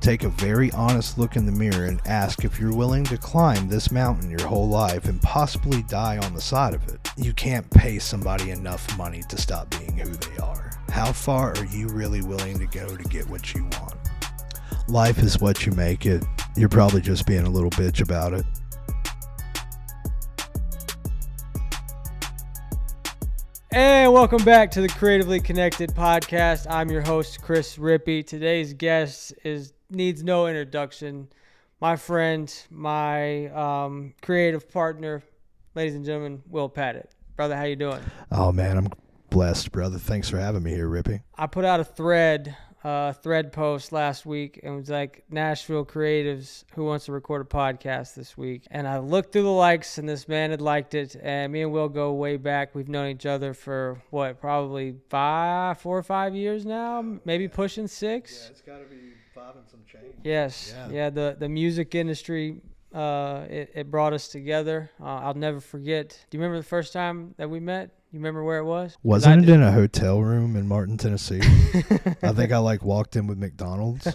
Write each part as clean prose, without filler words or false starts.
Take a very honest look in the mirror and ask if you're willing to climb this mountain your whole life and possibly die on the side of it. You can't pay somebody enough money to stop being who they are. How far are you really willing to go to get what you want? Life is what you make it. You're probably just being a little bitch about it. And welcome back to the Creatively Connected podcast. I'm your host, Chris Rippy. Today's guest needs no introduction. My friend, my creative partner, ladies and gentlemen, Will Pattat. Brother, how you doing? Oh man, I'm blessed, brother. Thanks for having me here, Rippy. I put out a thread post last week, and it was like, Nashville creatives, who wants to record a podcast this week? And I looked through the likes, and this man had liked it. And me and Will go way back. We've known each other for probably 4 or 5 years now, maybe pushing 6. Yeah, it's got to be 5 and some change. Yes, yeah. The music industry, it brought us together. I'll never forget. Do you remember the first time that we met? You remember where it was? Wasn't it in a hotel room in Martin, Tennessee? I think I walked in with McDonald's.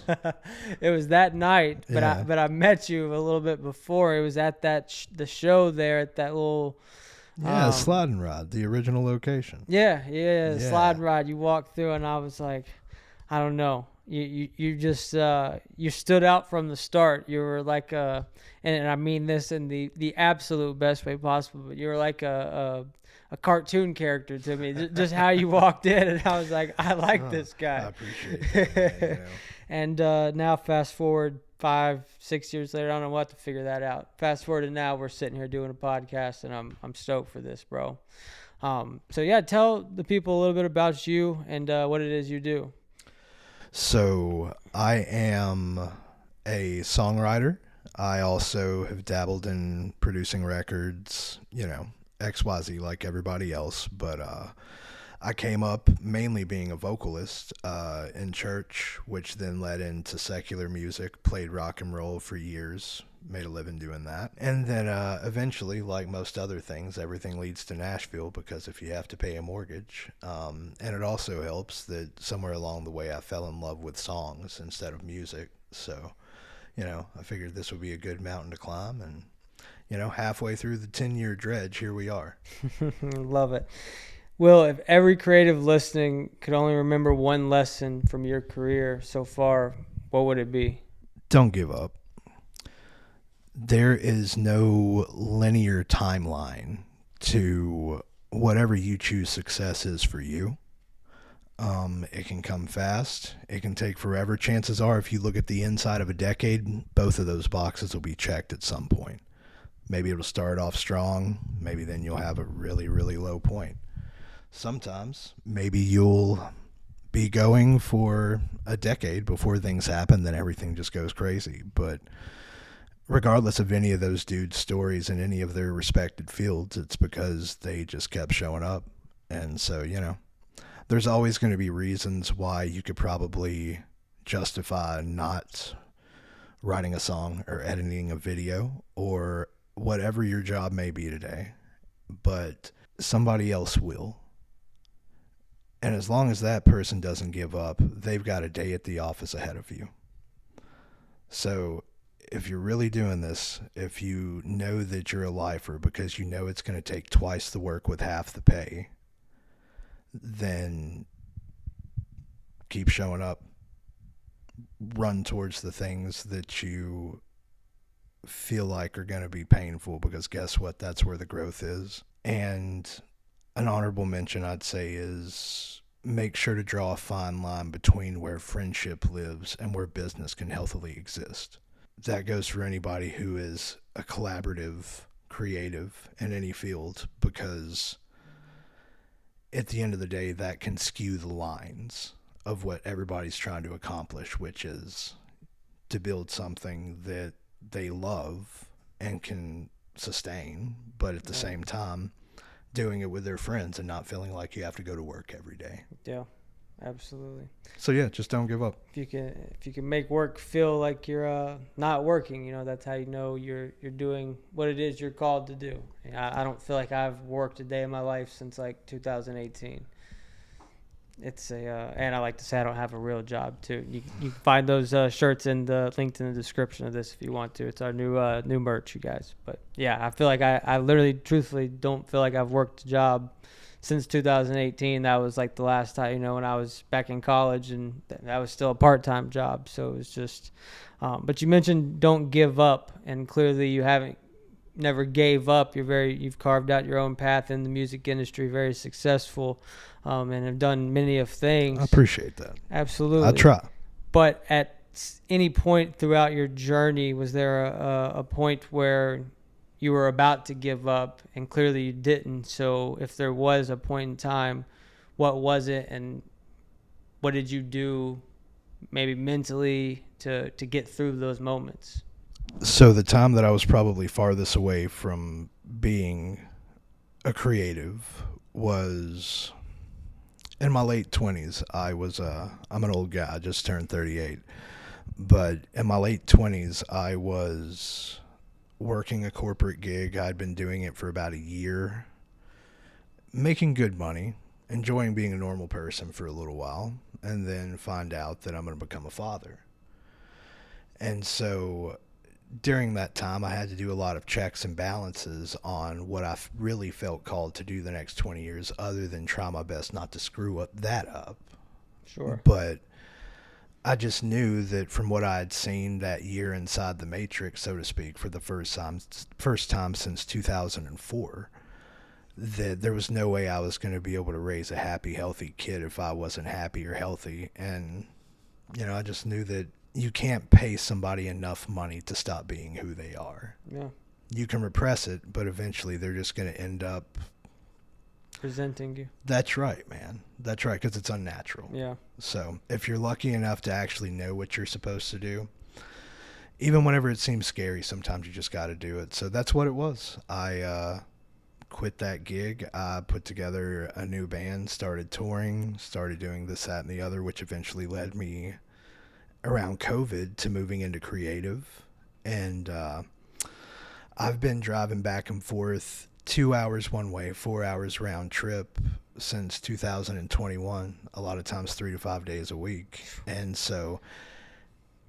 It was that night, but Yeah. I met you a little bit before. It was at that the show there at that little Slide and Ride, the original location. Yeah, slide and ride. You walked through, and I was like, I don't know. You just you stood out from the start. You were like and I mean this in the absolute best way possible, but you were like a cartoon character to me. Just how you walked in, and I was like, I like this guy. I appreciate that. And now fast forward 5-6 years later, I don't know what to figure that out. Fast forward to now, we're sitting here doing a podcast, and I'm stoked for this, bro. So yeah, tell the people a little bit about you and what it is you do. So I am a songwriter. I also have dabbled in producing records, XYZ like everybody else. But I came up mainly being a vocalist in church, which then led into secular music, played rock and roll for years, made a living doing that. And then eventually, like most other things, everything leads to Nashville, because if you have to pay a mortgage, and it also helps that somewhere along the way I fell in love with songs instead of music. So, I figured this would be a good mountain to climb, and, halfway through the 10-year dredge, here we are. Love it. Will, if every creative listening could only remember one lesson from your career so far, what would it be? Don't give up. There is no linear timeline to whatever you choose success is for you. It can come fast. It can take forever. Chances are, if you look at the inside of a decade, both of those boxes will be checked at some point. Maybe it'll start off strong. Maybe then you'll have a really, really low point. Sometimes maybe you'll be going for a decade before things happen, then everything just goes crazy. But regardless of any of those dudes' stories in any of their respected fields, it's because they just kept showing up. And so, there's always going to be reasons why you could probably justify not writing a song or editing a video or whatever your job may be today, but somebody else will. And as long as that person doesn't give up, they've got a day at the office ahead of you. So if you're really doing this, if you know that you're a lifer because you know it's going to take twice the work with half the pay, then keep showing up. Run towards the things that you feel like are going to be painful, because guess what? That's where the growth is. And an honorable mention, I'd say, is make sure to draw a fine line between where friendship lives and where business can healthily exist. That goes for anybody who is a collaborative creative in any field, because at the end of the day, that can skew the lines of what everybody's trying to accomplish, which is to build something that they love and can sustain, but at the same time, doing it with their friends and not feeling like you have to go to work every day. Yeah, absolutely. So yeah, just don't give up. If you can make work feel like you're not working, that's how you know you're doing what it is you're called to do. I don't feel like I've worked a day in my life since like 2018. It's a and I like to say I don't have a real job too. You can find those shirts in the linked in the description of this if you want to. It's our new merch, you guys. But yeah, I feel like I literally, truthfully, don't feel like I've worked a job since 2018. That was like the last time, when I was back in college, and that was still a part-time job. So it was just. But you mentioned don't give up, and clearly you haven't never gave up. You've carved out your own path in the music industry, very successful, and have done many of things. I appreciate that. Absolutely. I try. But at any point throughout your journey, was there a point where you were about to give up, and clearly you didn't? So if there was a point in time, what was it, and what did you do maybe mentally to get through those moments? So the time that I was probably farthest away from being a creative was in my late 20s. I'm an old guy, I just turned 38. But in my late 20s, I was working a corporate gig. I'd been doing it for about a year, making good money, enjoying being a normal person for a little while, and then find out that I'm going to become a father. And so during that time, I had to do a lot of checks and balances on what I really felt called to do the next 20 years, other than try my best not to screw that up. Sure. But I just knew that from what I had seen that year inside the Matrix, so to speak, for the first time since 2004, that there was no way I was going to be able to raise a happy, healthy kid if I wasn't happy or healthy. And, I just knew that you can't pay somebody enough money to stop being who they are. Yeah. You can repress it, but eventually they're just going to end up presenting you. That's right, man. That's right, because it's unnatural. Yeah. So if you're lucky enough to actually know what you're supposed to do, even whenever it seems scary, sometimes you just got to do it. So that's what it was. I quit that gig. I put together a new band, started touring, started doing this, that, and the other, which eventually led me around COVID to moving into creative. And I've been driving back and forth 2 hours one way, 4 hours round trip since 2021, a lot of times 3 to 5 days a week. And so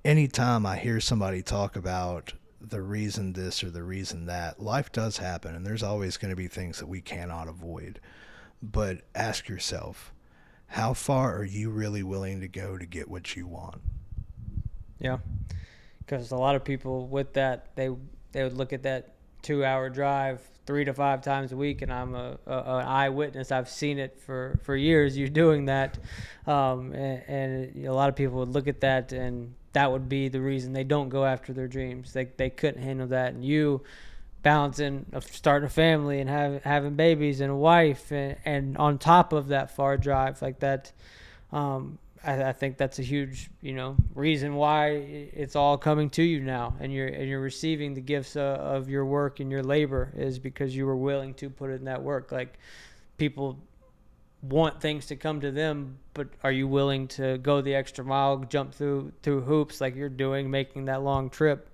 anytime I hear somebody talk about the reason this or the reason that, life does happen, and there's always going to be things that we cannot avoid. But ask yourself, how far are you really willing to go to get what you want? Yeah, because a lot of people with that, they would look at that 2 hour drive 3 to 5 times a week, and I'm an eyewitness. I've seen it for years. You doing that, and a lot of people would look at that, and that would be the reason they don't go after their dreams. They couldn't handle that, and you balancing of starting a family and having babies and a wife, and on top of that far drive like that. I think that's a huge, reason why it's all coming to you now, and you're receiving the gifts of your work and your labor, is because you were willing to put in that work. Like, people want things to come to them, but are you willing to go the extra mile, jump through hoops like you're doing, making that long trip,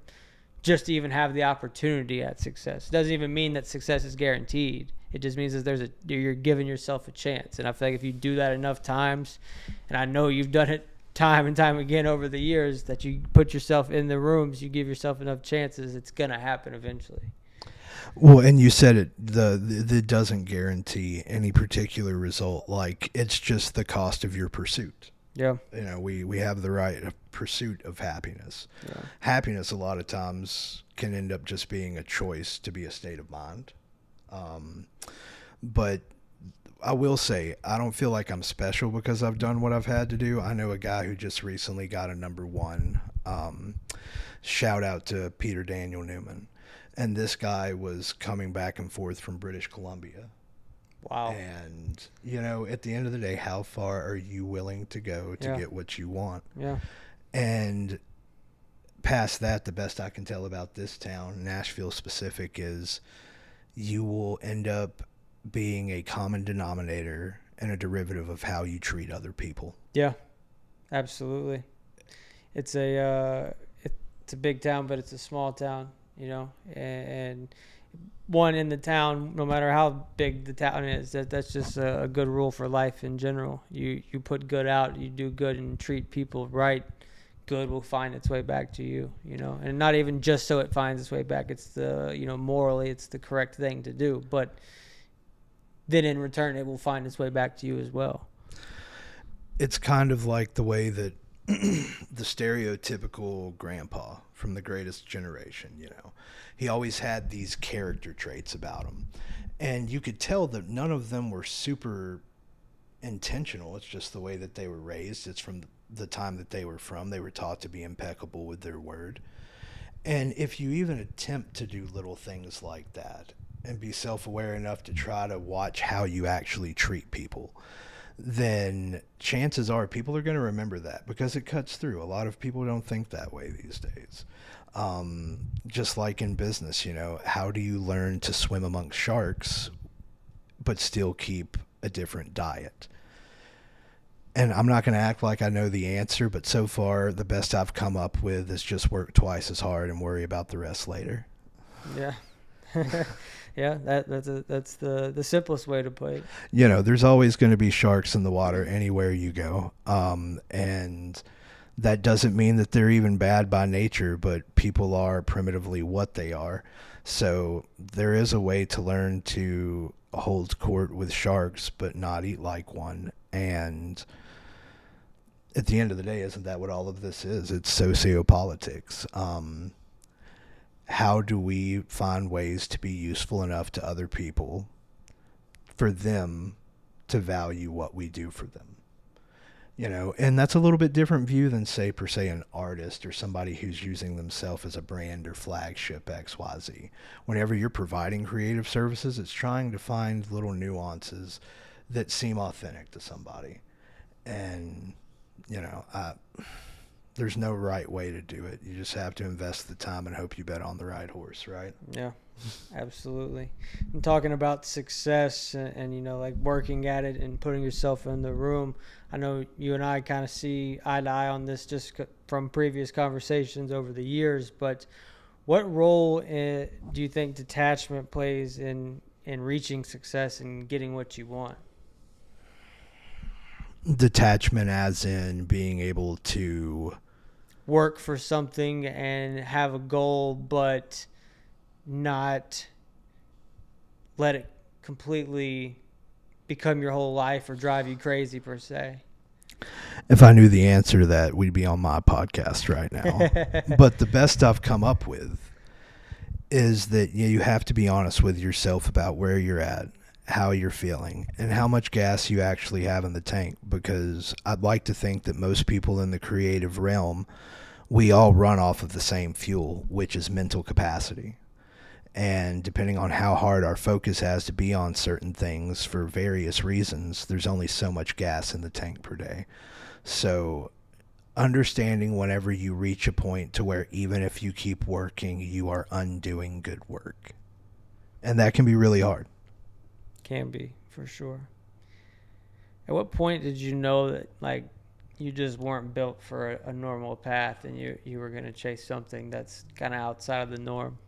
just to even have the opportunity at success? It doesn't even mean that success is guaranteed. It just means that you're giving yourself a chance. And I feel like if you do that enough times, and I know you've done it time and time again over the years, that you put yourself in the rooms, you give yourself enough chances, it's going to happen eventually. Well, and you said it, the doesn't guarantee any particular result. Like, it's just the cost of your pursuit. Yeah. We have the right pursuit of happiness. Yeah. Happiness a lot of times can end up just being a choice to be a state of mind. But I will say, I don't feel like I'm special because I've done what I've had to do. I know a guy who just recently got a #1. Shout out to Peter Daniel Newman. And this guy was coming back and forth from British Columbia. Wow. And, at the end of the day, how far are you willing to go to get what you want? Yeah. And past that, the best I can tell about this town, Nashville specific, is you will end up being a common denominator and a derivative of how you treat other people. Yeah, absolutely. It's a big town, but it's a small town, and one in the town, no matter how big the town is. That's just a good rule for life in general. You put good out, you do good and treat people right. Good will find its way back to you, and not even just so it finds its way back. It's morally, it's the correct thing to do, but then in return, it will find its way back to you as well. It's kind of like the way that the stereotypical grandpa from The Greatest Generation, he always had these character traits about him. And you could tell that none of them were super intentional. It's just the way that they were raised. It's from the time that they were from. They were taught to be impeccable with their word. And if you even attempt to do little things like that and be self aware enough to try to watch how you actually treat people, then chances are people are going to remember that because it cuts through. A lot of people don't think that way these days. Just like in business, how do you learn to swim amongst sharks but still keep a different diet? And I'm not going to act like I know the answer, but so far the best I've come up with is just work twice as hard and worry about the rest later. Yeah. Yeah, that's the simplest way to put it. There's always going to be sharks in the water anywhere you go. And that doesn't mean that they're even bad by nature, but people are primitively what they are. So there is a way to learn to hold court with sharks, but not eat like one. And at the end of the day, isn't that what all of this is? It's sociopolitics. How do we find ways to be useful enough to other people for them to value what we do for them? And that's a little bit different view than, say, per se, an artist or somebody who's using themselves as a brand or flagship XYZ. Whenever you're providing creative services, it's trying to find little nuances that seem authentic to somebody. And, there's no right way to do it. You just have to invest the time and hope you bet on the right horse, right? Yeah, absolutely. And talking about success and like working at it and putting yourself in the room, I know you and I kind of see eye to eye on this just from previous conversations over the years, but what role do you think detachment plays in reaching success and getting what you want? Detachment as in being able to work for something and have a goal, but not let it completely become your whole life or drive you crazy per se. If I knew the answer to that, we'd be on my podcast right now. But the best I've come up with is that you have to be honest with yourself about where you're at, how you're feeling, and how much gas you actually have in the tank. Because I'd like to think that most people in the creative realm, we all run off of the same fuel, which is mental capacity. And depending on how hard our focus has to be on certain things for various reasons, there's only so much gas in the tank per day. So understanding whenever you reach a point to where even if you keep working, you are undoing good work. And that can be really hard. Can be, for sure. At what point did you know that, like, you just weren't built for a normal path and you were going to chase something that's kind of outside of the norm?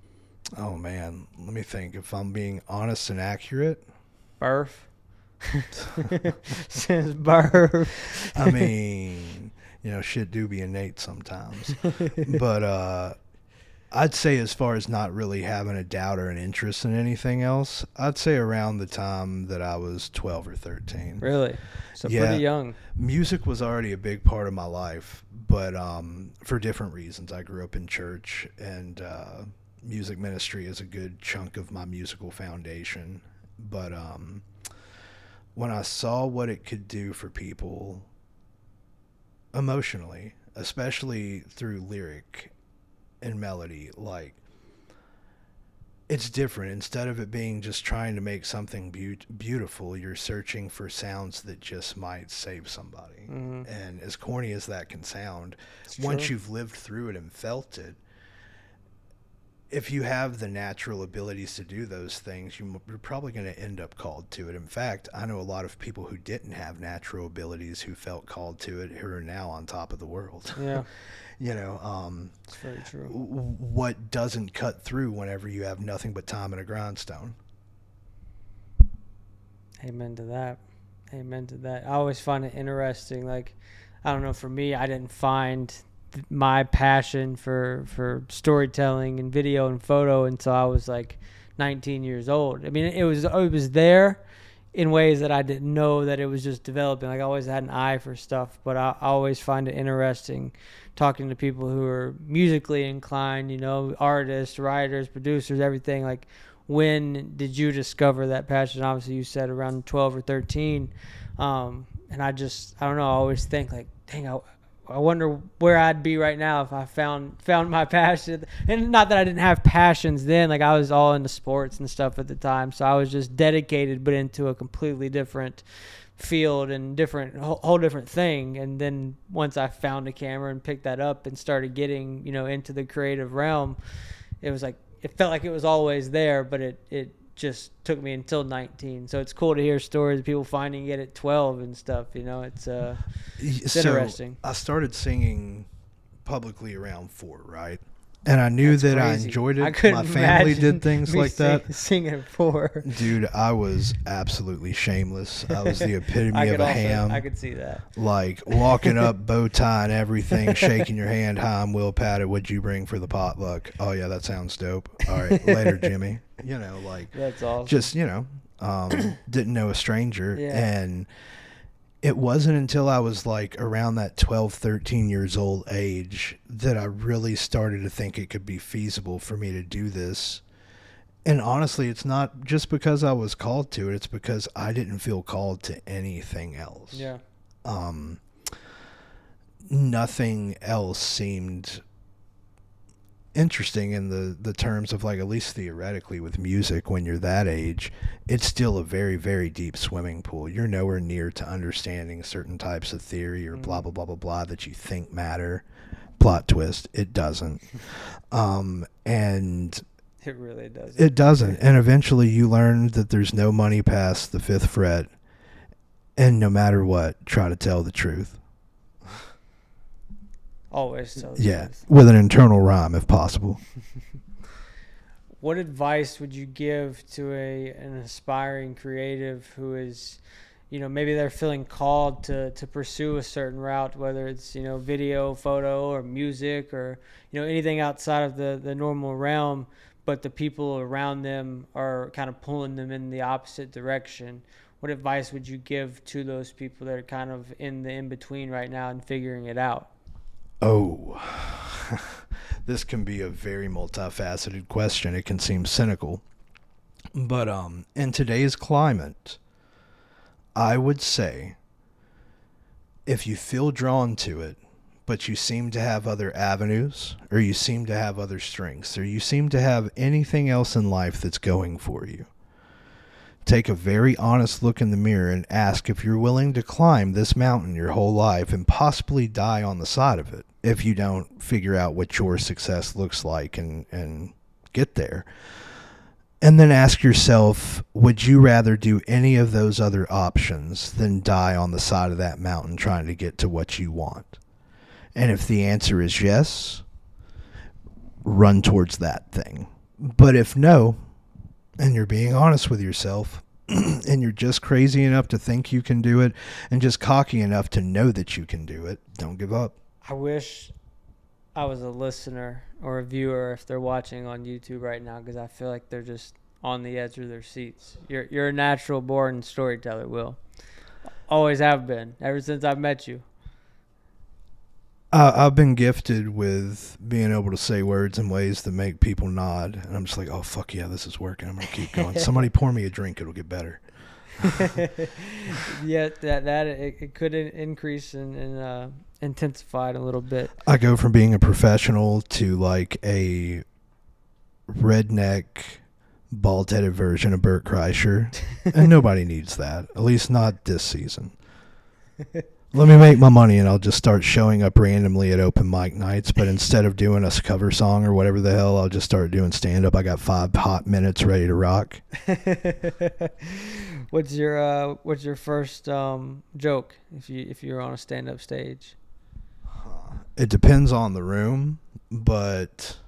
Oh, man. Let me think. If I'm being honest and accurate. Birth. Since birth. I mean, shit do be innate sometimes. But I'd say as far as not really having a doubt or an interest in anything else, I'd say around the time that I was 12 or 13. Really? So yeah, pretty young. Music was already a big part of my life, but for different reasons. I grew up in church, and music ministry is a good chunk of my musical foundation. But when I saw what it could do for people emotionally, especially through lyric and melody, like, it's different. Instead of it being just trying to make something beautiful, you're searching for sounds that just might save somebody. Mm-hmm. And as corny as that can sound, once you've lived through it and felt it, if you have the natural abilities to do those things, you're probably going to end up called to it. In fact, I know a lot of people who didn't have natural abilities who felt called to it who are now on top of the world. Yeah. You know, It's very true. what doesn't cut through whenever you have nothing but time and a grindstone? Amen to that. Amen to that. I always find it interesting. Like, I don't know, for me, I didn't find my passion for storytelling and video and photo until I was like 19 years old. I mean, it was there in ways that I didn't know that it was just developing. Like, I always had an eye for stuff, but I always find it interesting talking to people who are musically inclined, artists, writers, producers, everything. Like, when did you discover that passion? Obviously, you said around 12 or 13. And I don't know, I always think like, dang, I wonder where I'd be right now if I found my passion. And not that I didn't have passions then. Like, I was all into sports and stuff at the time. So I was just dedicated, but into a completely different field and whole different thing. And then once I found a camera and picked that up and started getting, into the creative realm, it was like, it felt like it was always there, but it just took me until 19. So it's cool to hear stories of people finding it at 12 and stuff. It's interesting. I started singing publicly around 4, right? And I knew that crazy. I enjoyed it. I couldn't My family imagine did things me like that. Singing at 4. Dude, I was absolutely shameless. I was the epitome of a ham. I could see that. Like walking up, bow tie and everything, shaking your hand. Hi, I'm Will Pattat. What'd you bring for the potluck? Oh yeah, that sounds dope. All right, later, Jimmy. That's awesome. Just didn't know a stranger. Yeah. And it wasn't until I was like around that 12, 13 years old age that I really started to think it could be feasible for me to do this. And honestly, it's not just because I was called to it. It's because I didn't feel called to anything else. Yeah. Nothing else seemed interesting in the terms of, like, at least theoretically with music. When you're that age, it's still a very, very deep swimming pool. You're nowhere near to understanding certain types of theory or blah blah blah blah blah that you think matter. Plot twist, it doesn't. And it really doesn't. It doesn't. And eventually you learn that there's no money past the 5th fret, and no matter what, try to tell the truth. Always tell the truth. With an internal rhyme if possible. What advice would you give to an aspiring creative who is, maybe they're feeling called to pursue a certain route, whether it's, video, photo, or music, or, anything outside of the normal realm, but the people around them are kind of pulling them in the opposite direction? What advice would you give to those people that are kind of in the in-between right now and figuring it out? Oh, this can be a very multifaceted question. It can seem cynical. But in today's climate, I would say if you feel drawn to it, but you seem to have other avenues, or you seem to have other strengths, or you seem to have anything else in life that's going for you, take a very honest look in the mirror and ask if you're willing to climb this mountain your whole life and possibly die on the side of it if you don't figure out what your success looks like and get there. And then ask yourself, would you rather do any of those other options than die on the side of that mountain trying to get to what you want? And if the answer is yes, run towards that thing. But if no, and you're being honest with yourself, and you're just crazy enough to think you can do it, and just cocky enough to know that you can do it, don't give up. I wish I was a listener or a viewer if they're watching on YouTube right now, because I feel like they're just on the edge of their seats. You're a natural born storyteller, Will. Always have been, ever since I've met you. I've been gifted with being able to say words in ways that make people nod, and I'm just like, oh, fuck yeah, this is working. I'm going to keep going. Somebody pour me a drink. It'll get better. Yeah, it could increase and intensify it a little bit. I go from being a professional to like a redneck, bald-headed version of Bert Kreischer, and nobody needs that, at least not this season. Let me make my money and I'll just start showing up randomly at open mic nights. But instead of doing a cover song or whatever the hell, I'll just start doing stand up. I got 5 hot minutes ready to rock. What's your first joke if you're on a stand up stage? It depends on the room, but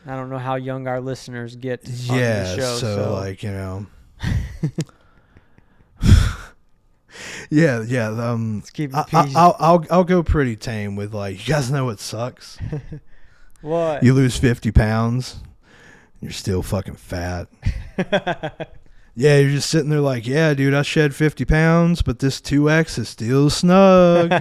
I don't know how young our listeners get on yeah, the show. so like, yeah. Let's keep it PG. I'll go pretty tame with like, you guys know what sucks? What? You lose 50 pounds, you're still fucking fat. Yeah, you're just sitting there like, yeah, dude, I shed 50 pounds, but this 2X is still snug.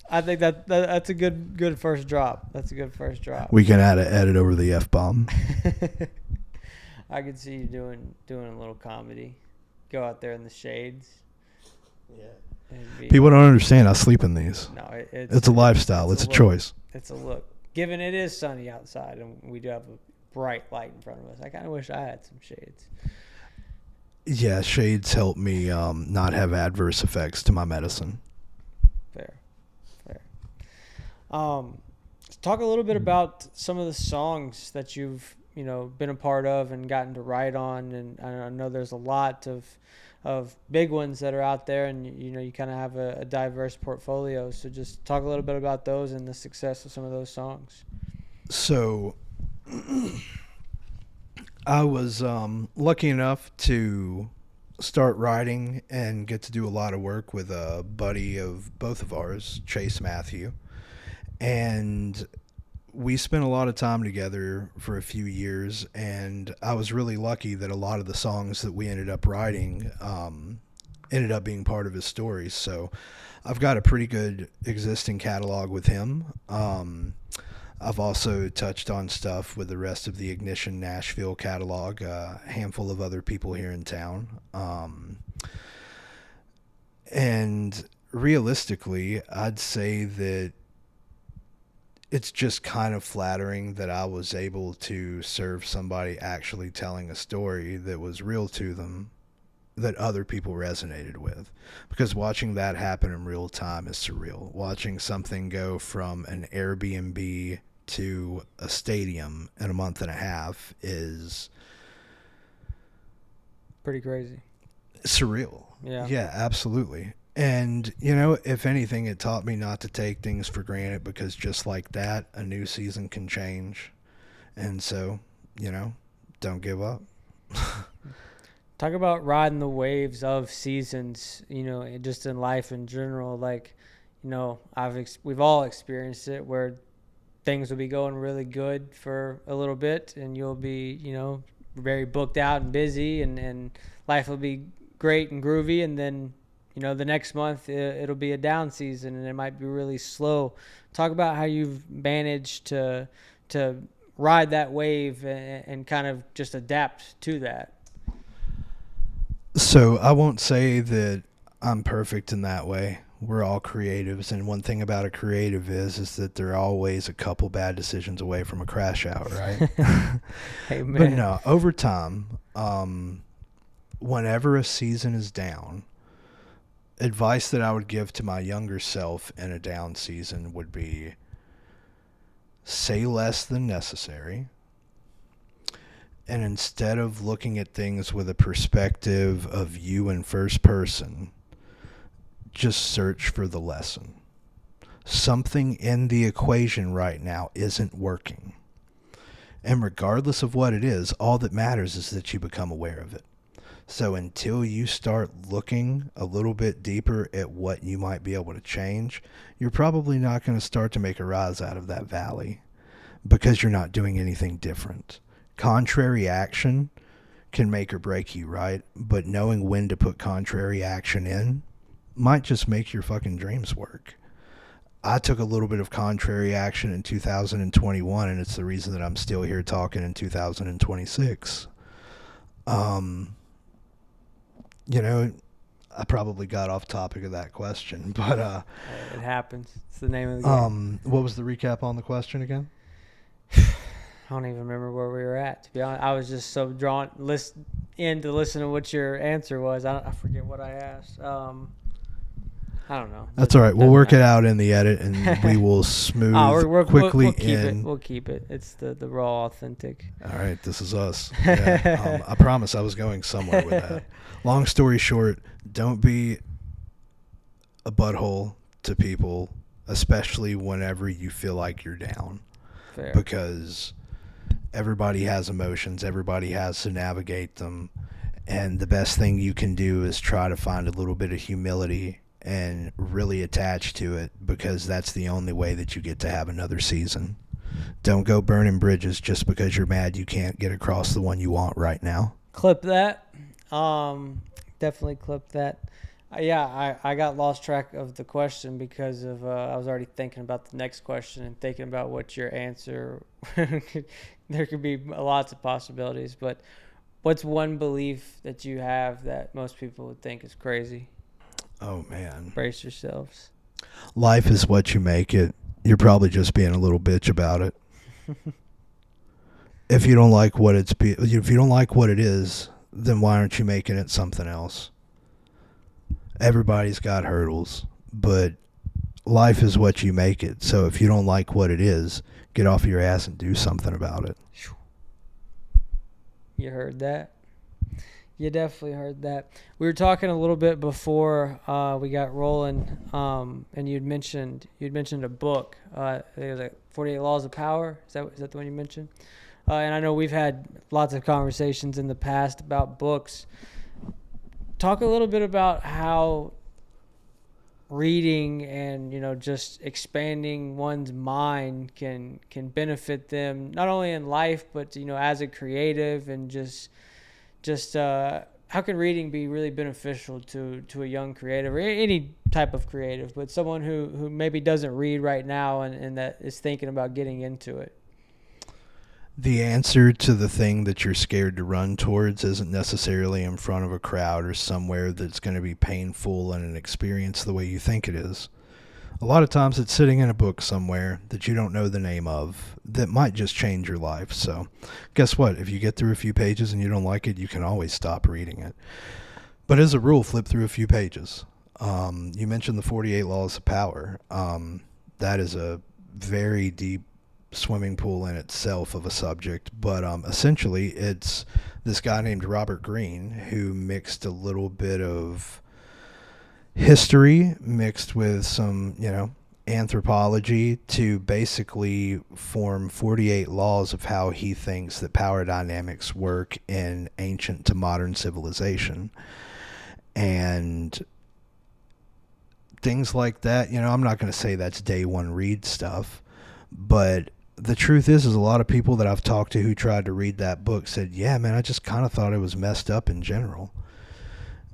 I think that's a good first drop. That's a good first drop. We can add an edit over the F-bomb. I could see you doing a little comedy. Go out there in the shades. Yeah. People don't understand I sleep in these. No, it's a lifestyle. It's a choice. It's a look. Given it is sunny outside and we do have a bright light in front of us, I kind of wish I had some shades. Yeah, shades help me not have adverse effects to my medicine. Fair. Let's talk a little bit about some of the songs that you've been a part of and gotten to write on, and I know there's a lot of big ones that are out there, and you kind of have a diverse portfolio. So just talk a little bit about those and the success of some of those songs. So I was lucky enough to start writing and get to do a lot of work with a buddy of both of ours, Chase Matthew. And we spent a lot of time together for a few years, and I was really lucky that a lot of the songs that we ended up writing ended up being part of his stories. So I've got a pretty good existing catalog with him. I've also touched on stuff with the rest of the Ignition Nashville catalog, a handful of other people here in town. And realistically, I'd say that it's just kind of flattering that I was able to serve somebody actually telling a story that was real to them, that other people resonated with. Because watching that happen in real time is surreal. Watching something go from an Airbnb to a stadium in a month and a half is pretty crazy. Surreal. Yeah, absolutely. And, if anything, it taught me not to take things for granted, because just like that, a new season can change. And so, don't give up. Talk about riding the waves of seasons, just in life in general. Like, we've all experienced it where things will be going really good for a little bit and you'll be, very booked out and busy and life will be great and groovy. And then, the next month it'll be a down season and it might be really slow. Talk about how you've managed to ride that wave and kind of just adapt to that. So I won't say that I'm perfect in that way. We're all creatives, and one thing about a creative is that they're always a couple bad decisions away from a crash out, right? Hey, man. But no, over time, whenever a season is down, advice that I would give to my younger self in a down season would be, say less than necessary. And instead of looking at things with a perspective of you in first person, just search for the lesson. Something in the equation right now isn't working. And regardless of what it is, all that matters is that you become aware of it. So until you start looking a little bit deeper at what you might be able to change, you're probably not going to start to make a rise out of that valley, because you're not doing anything different. Contrary action can make or break you, right? But knowing when to put contrary action in might just make your fucking dreams work. I took a little bit of contrary action in 2021, and it's the reason that I'm still here talking in 2026. I probably got off topic of that question, but it happens. It's the name of the game. What was the recap on the question again? I don't even remember where we were at, to be honest. I was just so in to listen to what your answer was. I forget what I asked. I don't know. That's all right. We'll Doesn't work it matter. out in the edit, and we will smooth we'll quickly keep it. in. We'll keep it. It's the raw, authentic. All right, this is us. Yeah, I promise I was going somewhere with that. Long story short, don't be a butthole to people, especially whenever you feel like you're down. Fair. Because everybody has emotions, everybody has to navigate them, and the best thing you can do is try to find a little bit of humility and really attach to it, because that's the only way that you get to have another season. Don't go burning bridges just because you're mad you can't get across the one you want right now. Clip that. Definitely clip that. I got lost track of the question because of I was already thinking about the next question and thinking about what your answer. There could be lots of possibilities, but what's one belief that you have that most people would think is crazy? Oh, man. Brace yourselves. Life is what you make it. You're probably just being a little bitch about it. If you don't like what if you don't like what it is, then why aren't you making it something else? Everybody's got hurdles, but life is what you make it. So if you don't like what it is, get off your ass and do something about it. You heard that? You definitely heard that. We were talking a little bit before we got rolling, and you'd mentioned a book. I think it was like 48 Laws of Power. Is that the one you mentioned? And I know we've had lots of conversations in the past about books. Talk a little bit about how reading and just expanding one's mind can benefit them not only in life but as a creative, and just how can reading be really beneficial to a young creative or any type of creative, but someone who maybe doesn't read right now and that is thinking about getting into it? The answer to the thing that you're scared to run towards isn't necessarily in front of a crowd or somewhere that's going to be painful and an experience the way you think it is. A lot of times it's sitting in a book somewhere that you don't know the name of that might just change your life. So guess what? If you get through a few pages and you don't like it, you can always stop reading it. But as a rule, flip through a few pages. You mentioned the 48 Laws of Power. That is a very deep swimming pool in itself of a subject, but essentially it's this guy named Robert Greene who mixed a little bit of history mixed with some anthropology to basically form 48 laws of how he thinks that power dynamics work in ancient to modern civilization and things like that. I'm not going to say that's day one read stuff, but the truth is a lot of people that I've talked to who tried to read that book said, yeah, man, I just kind of thought it was messed up in general.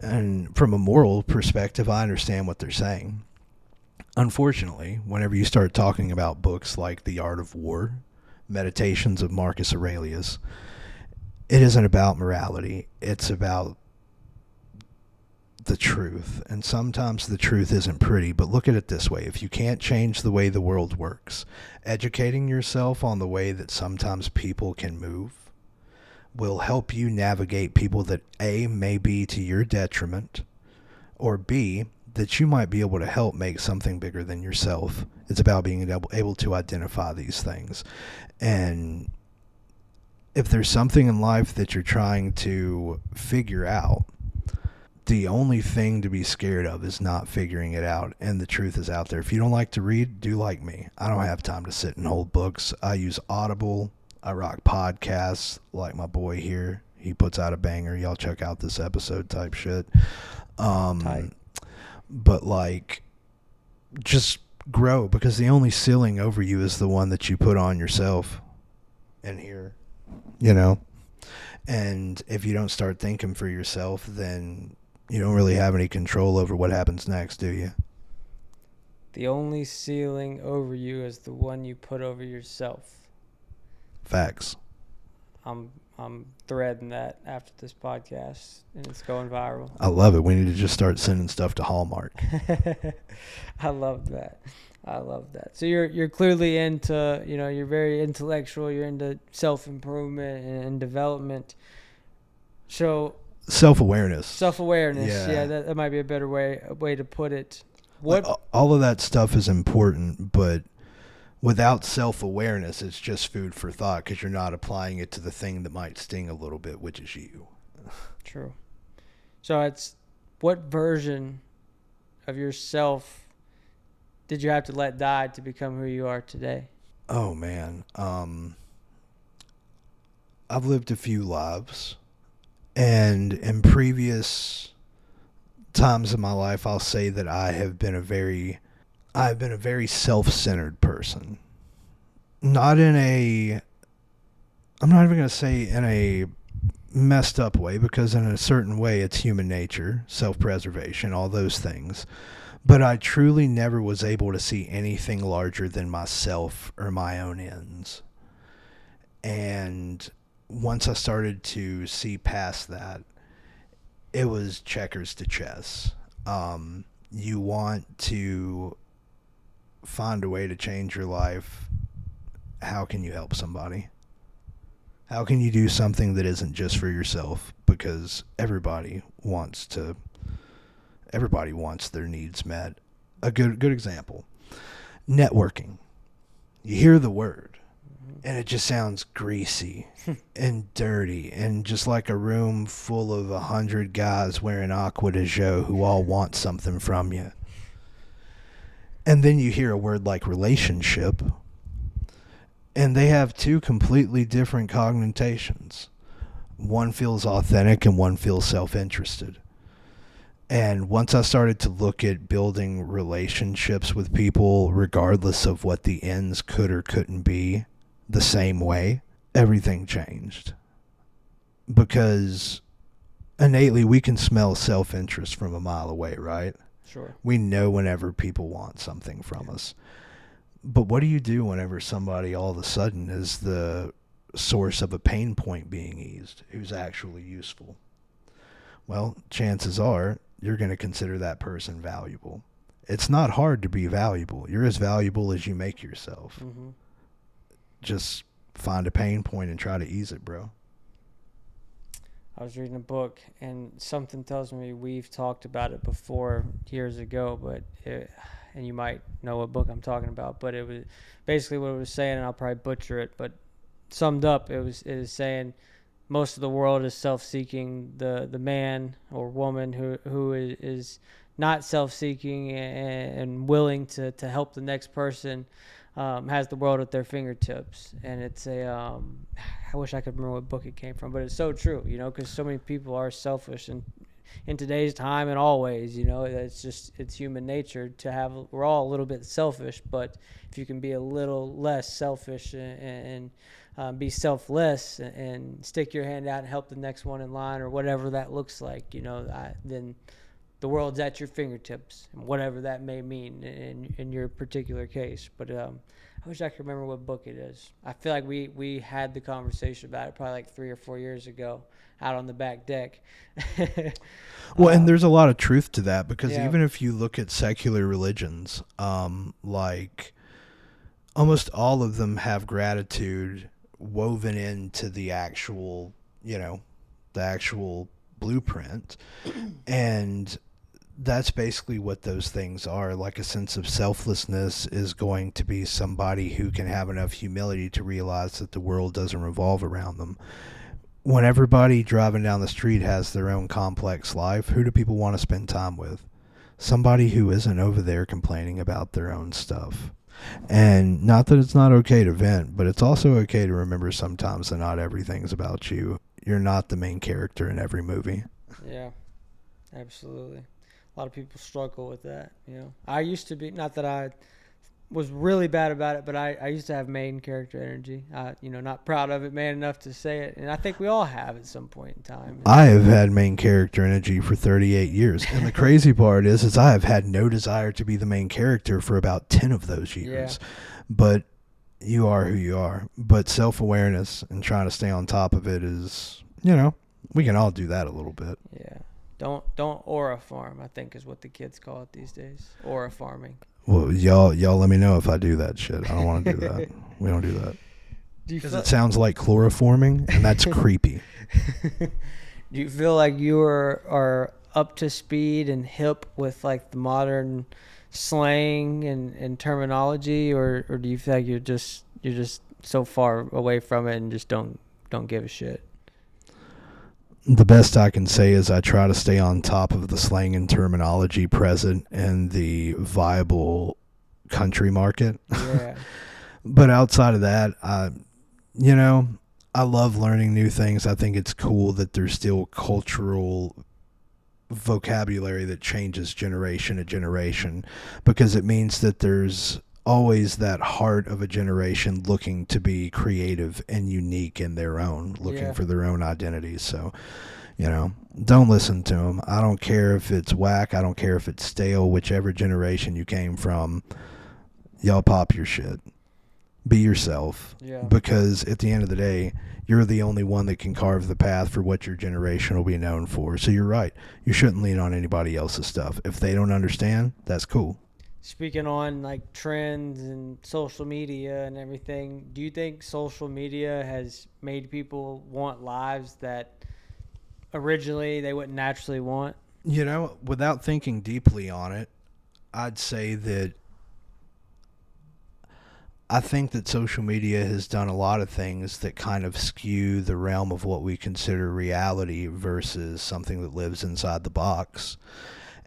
And from a moral perspective, I understand what they're saying. Unfortunately, whenever you start talking about books like The Art of War, Meditations of Marcus Aurelius, it isn't about morality. It's about the truth. And sometimes the truth isn't pretty, but look at it this way. If you can't change the way the world works, educating yourself on the way that sometimes people can move will help you navigate people that A, may be to your detriment, or B, that you might be able to help make something bigger than yourself. It's about being able to identify these things. And if there's something in life that you're trying to figure out, the only thing to be scared of is not figuring it out, and the truth is out there. If you don't like to read, do like me. I don't have time to sit and hold books. I use Audible. I rock podcasts like my boy here. He puts out a banger. Y'all check out this episode type shit. But just grow, because the only ceiling over you is the one that you put on yourself. And here, and if you don't start thinking for yourself, then you don't really have any control over what happens next, do you? The only ceiling over you is the one you put over yourself. Facts. I'm threading that after this podcast, and it's going viral. I love it. We need to just start sending stuff to Hallmark. I love that. So you're clearly into, you're very intellectual. You're into self-improvement and development. So Self-awareness. self-awareness. Yeah, Yeah. that might be a better way to put it. Like, What? all of that stuff is important, but without self-awareness, it's just food for thought because you're not applying it to the thing that might sting a little bit, which is you. True. So it's what version of yourself did you have to let die to become who you are today? Oh man, I've lived a few lives, and in previous times in my life, I'll say that I've been a very self-centered person. Not in a, I'm not even going to say in a messed up way, because in a certain way it's human nature, self-preservation, all those things. But I truly never was able to see anything larger than myself or my own ends. And once I started to see past that, it was checkers to chess. You want to find a way to change your life. How can you help somebody? How can you do something that isn't just for yourself? Because everybody wants their needs met. A good example. Networking. You hear the word and it just sounds greasy and dirty and just like a room full of 100 guys wearing aqua de joe who all want something from you. And then you hear a word like relationship, and they have two completely different connotations. One feels authentic and one feels self-interested. And once I started to look at building relationships with people, regardless of what the ends could or couldn't be, the same way, everything changed. Because innately we can smell self-interest from a mile away, right? Sure. We know whenever people want something from us. But what do you do whenever somebody all of a sudden is the source of a pain point being eased, who's actually useful? Well, chances are you're going to consider that person valuable. It's not hard to be valuable. You're as valuable as you make yourself. Mm-hmm. Just find a pain point and try to ease it, bro. I was reading a book, and something tells me we've talked about it before years ago, and you might know what book I'm talking about, but it was basically what it was saying, and I'll probably butcher it, but summed up, it is saying most of the world is self-seeking. The man or woman who is not self-seeking and willing to help the next person has the world at their fingertips. And it's I wish I could remember what book it came from, but it's so true, because so many people are selfish in today's time and always, it's human nature we're all a little bit selfish, but if you can be a little less selfish and be selfless and stick your hand out and help the next one in line or whatever that looks like, then the world's at your fingertips, and whatever that may mean in your particular case. But I wish I could remember what book it is. I feel like we had the conversation about it probably like 3 or 4 years ago out on the back deck. Well, and there's a lot of truth to that, because Yeah. even if you look at secular religions, like almost all of them have gratitude woven into the actual blueprint. And that's basically what those things are. Like a sense of selflessness is going to be somebody who can have enough humility to realize that the world doesn't revolve around them. When everybody driving down the street has their own complex life, who do people want to spend time with? Somebody who isn't over there complaining about their own stuff. And not that it's not okay to vent, but it's also okay to remember sometimes that not everything's about you. You're not the main character in every movie. Yeah, absolutely. A lot of people struggle with that. I used to be, not that I was really bad about it, but I used to have main character energy. Not proud of it, man enough to say it. And I think we all have at some point in time. I have had main character energy for 38 years. And the crazy part is I have had no desire to be the main character for about 10 of those years. Yeah. But you are who you are. But self-awareness and trying to stay on top of it is, we can all do that a little bit. Yeah. Don't aura farm, I think is what the kids call it these days. Aura farming. Well, y'all let me know if I do that shit. I don't want to do that. We don't do that. Because it sounds like chloroforming, and that's creepy. Do you feel like you are up to speed and hip with like the modern slang and terminology, or do you feel like you're just so far away from it and just don't give a shit? The best I can say is I try to stay on top of the slang and terminology present in the viable country market. Yeah. But outside of that, you know, I love learning new things. I think it's cool that there's still cultural vocabulary that changes generation to generation, because it means that there's always that heart of a generation looking to be creative and unique in their own, looking Yeah. for their own identities. So, don't listen to them. I don't care if it's whack. I don't care if it's stale. Whichever generation you came from, y'all pop your shit. Be yourself, Yeah. because at the end of the day, you're the only one that can carve the path for what your generation will be known for. So you're right. You shouldn't lean on anybody else's stuff. If they don't understand, that's cool. Speaking on like trends and social media and everything, do you think social media has made people want lives that originally they wouldn't naturally want? Without thinking deeply on it, I'd say that I think that social media has done a lot of things that kind of skew the realm of what we consider reality versus something that lives inside the box.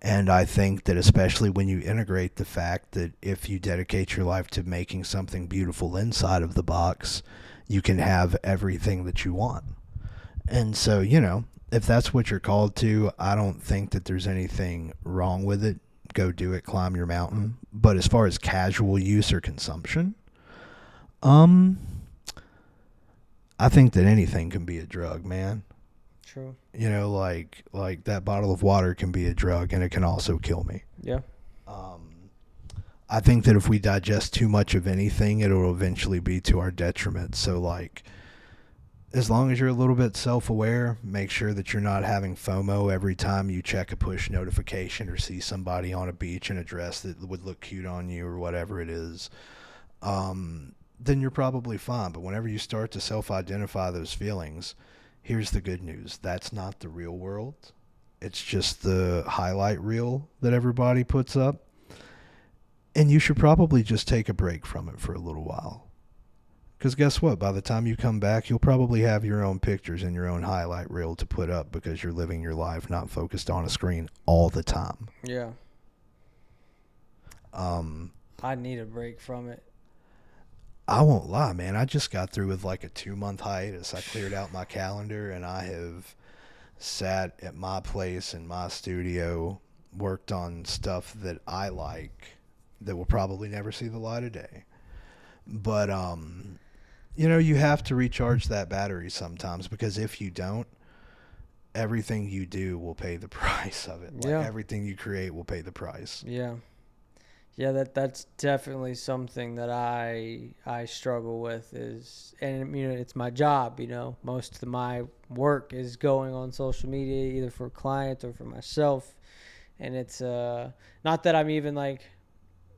And I think that especially when you integrate the fact that if you dedicate your life to making something beautiful inside of the box, you can have everything that you want. And so, if that's what you're called to, I don't think that there's anything wrong with it. Go do it, climb your mountain. But as far as casual use or consumption, um, I think that anything can be a drug, man. True. Like that bottle of water can be a drug, and it can also kill me. Yeah. Um, I think that if we digest too much of anything, it'll eventually be to our detriment. So, like, as long as you're a little bit self-aware, make sure that you're not having FOMO every time you check a push notification or see somebody on a beach in a dress that would look cute on you or whatever it is. Then you're probably fine. But whenever you start to self-identify those feelings, here's the good news. That's not the real world. It's just the highlight reel that everybody puts up. And you should probably just take a break from it for a little while. Because guess what? By the time you come back, you'll probably have your own pictures and your own highlight reel to put up, because you're living your life not focused on a screen all the time. Yeah. Um, I need a break from it. I won't lie, man. I just got through with like a 2-month hiatus. I cleared out my calendar and I have sat at my place in my studio, worked on stuff that I like that will probably never see the light of day. But you have to recharge that battery sometimes, because if you don't, everything you do will pay the price of it. Like, Yeah. everything you create will pay the price. Yeah. Yeah, that's definitely something that I struggle with, and it's my job. Most of my work is going on social media, either for clients or for myself, and it's not that I'm even like,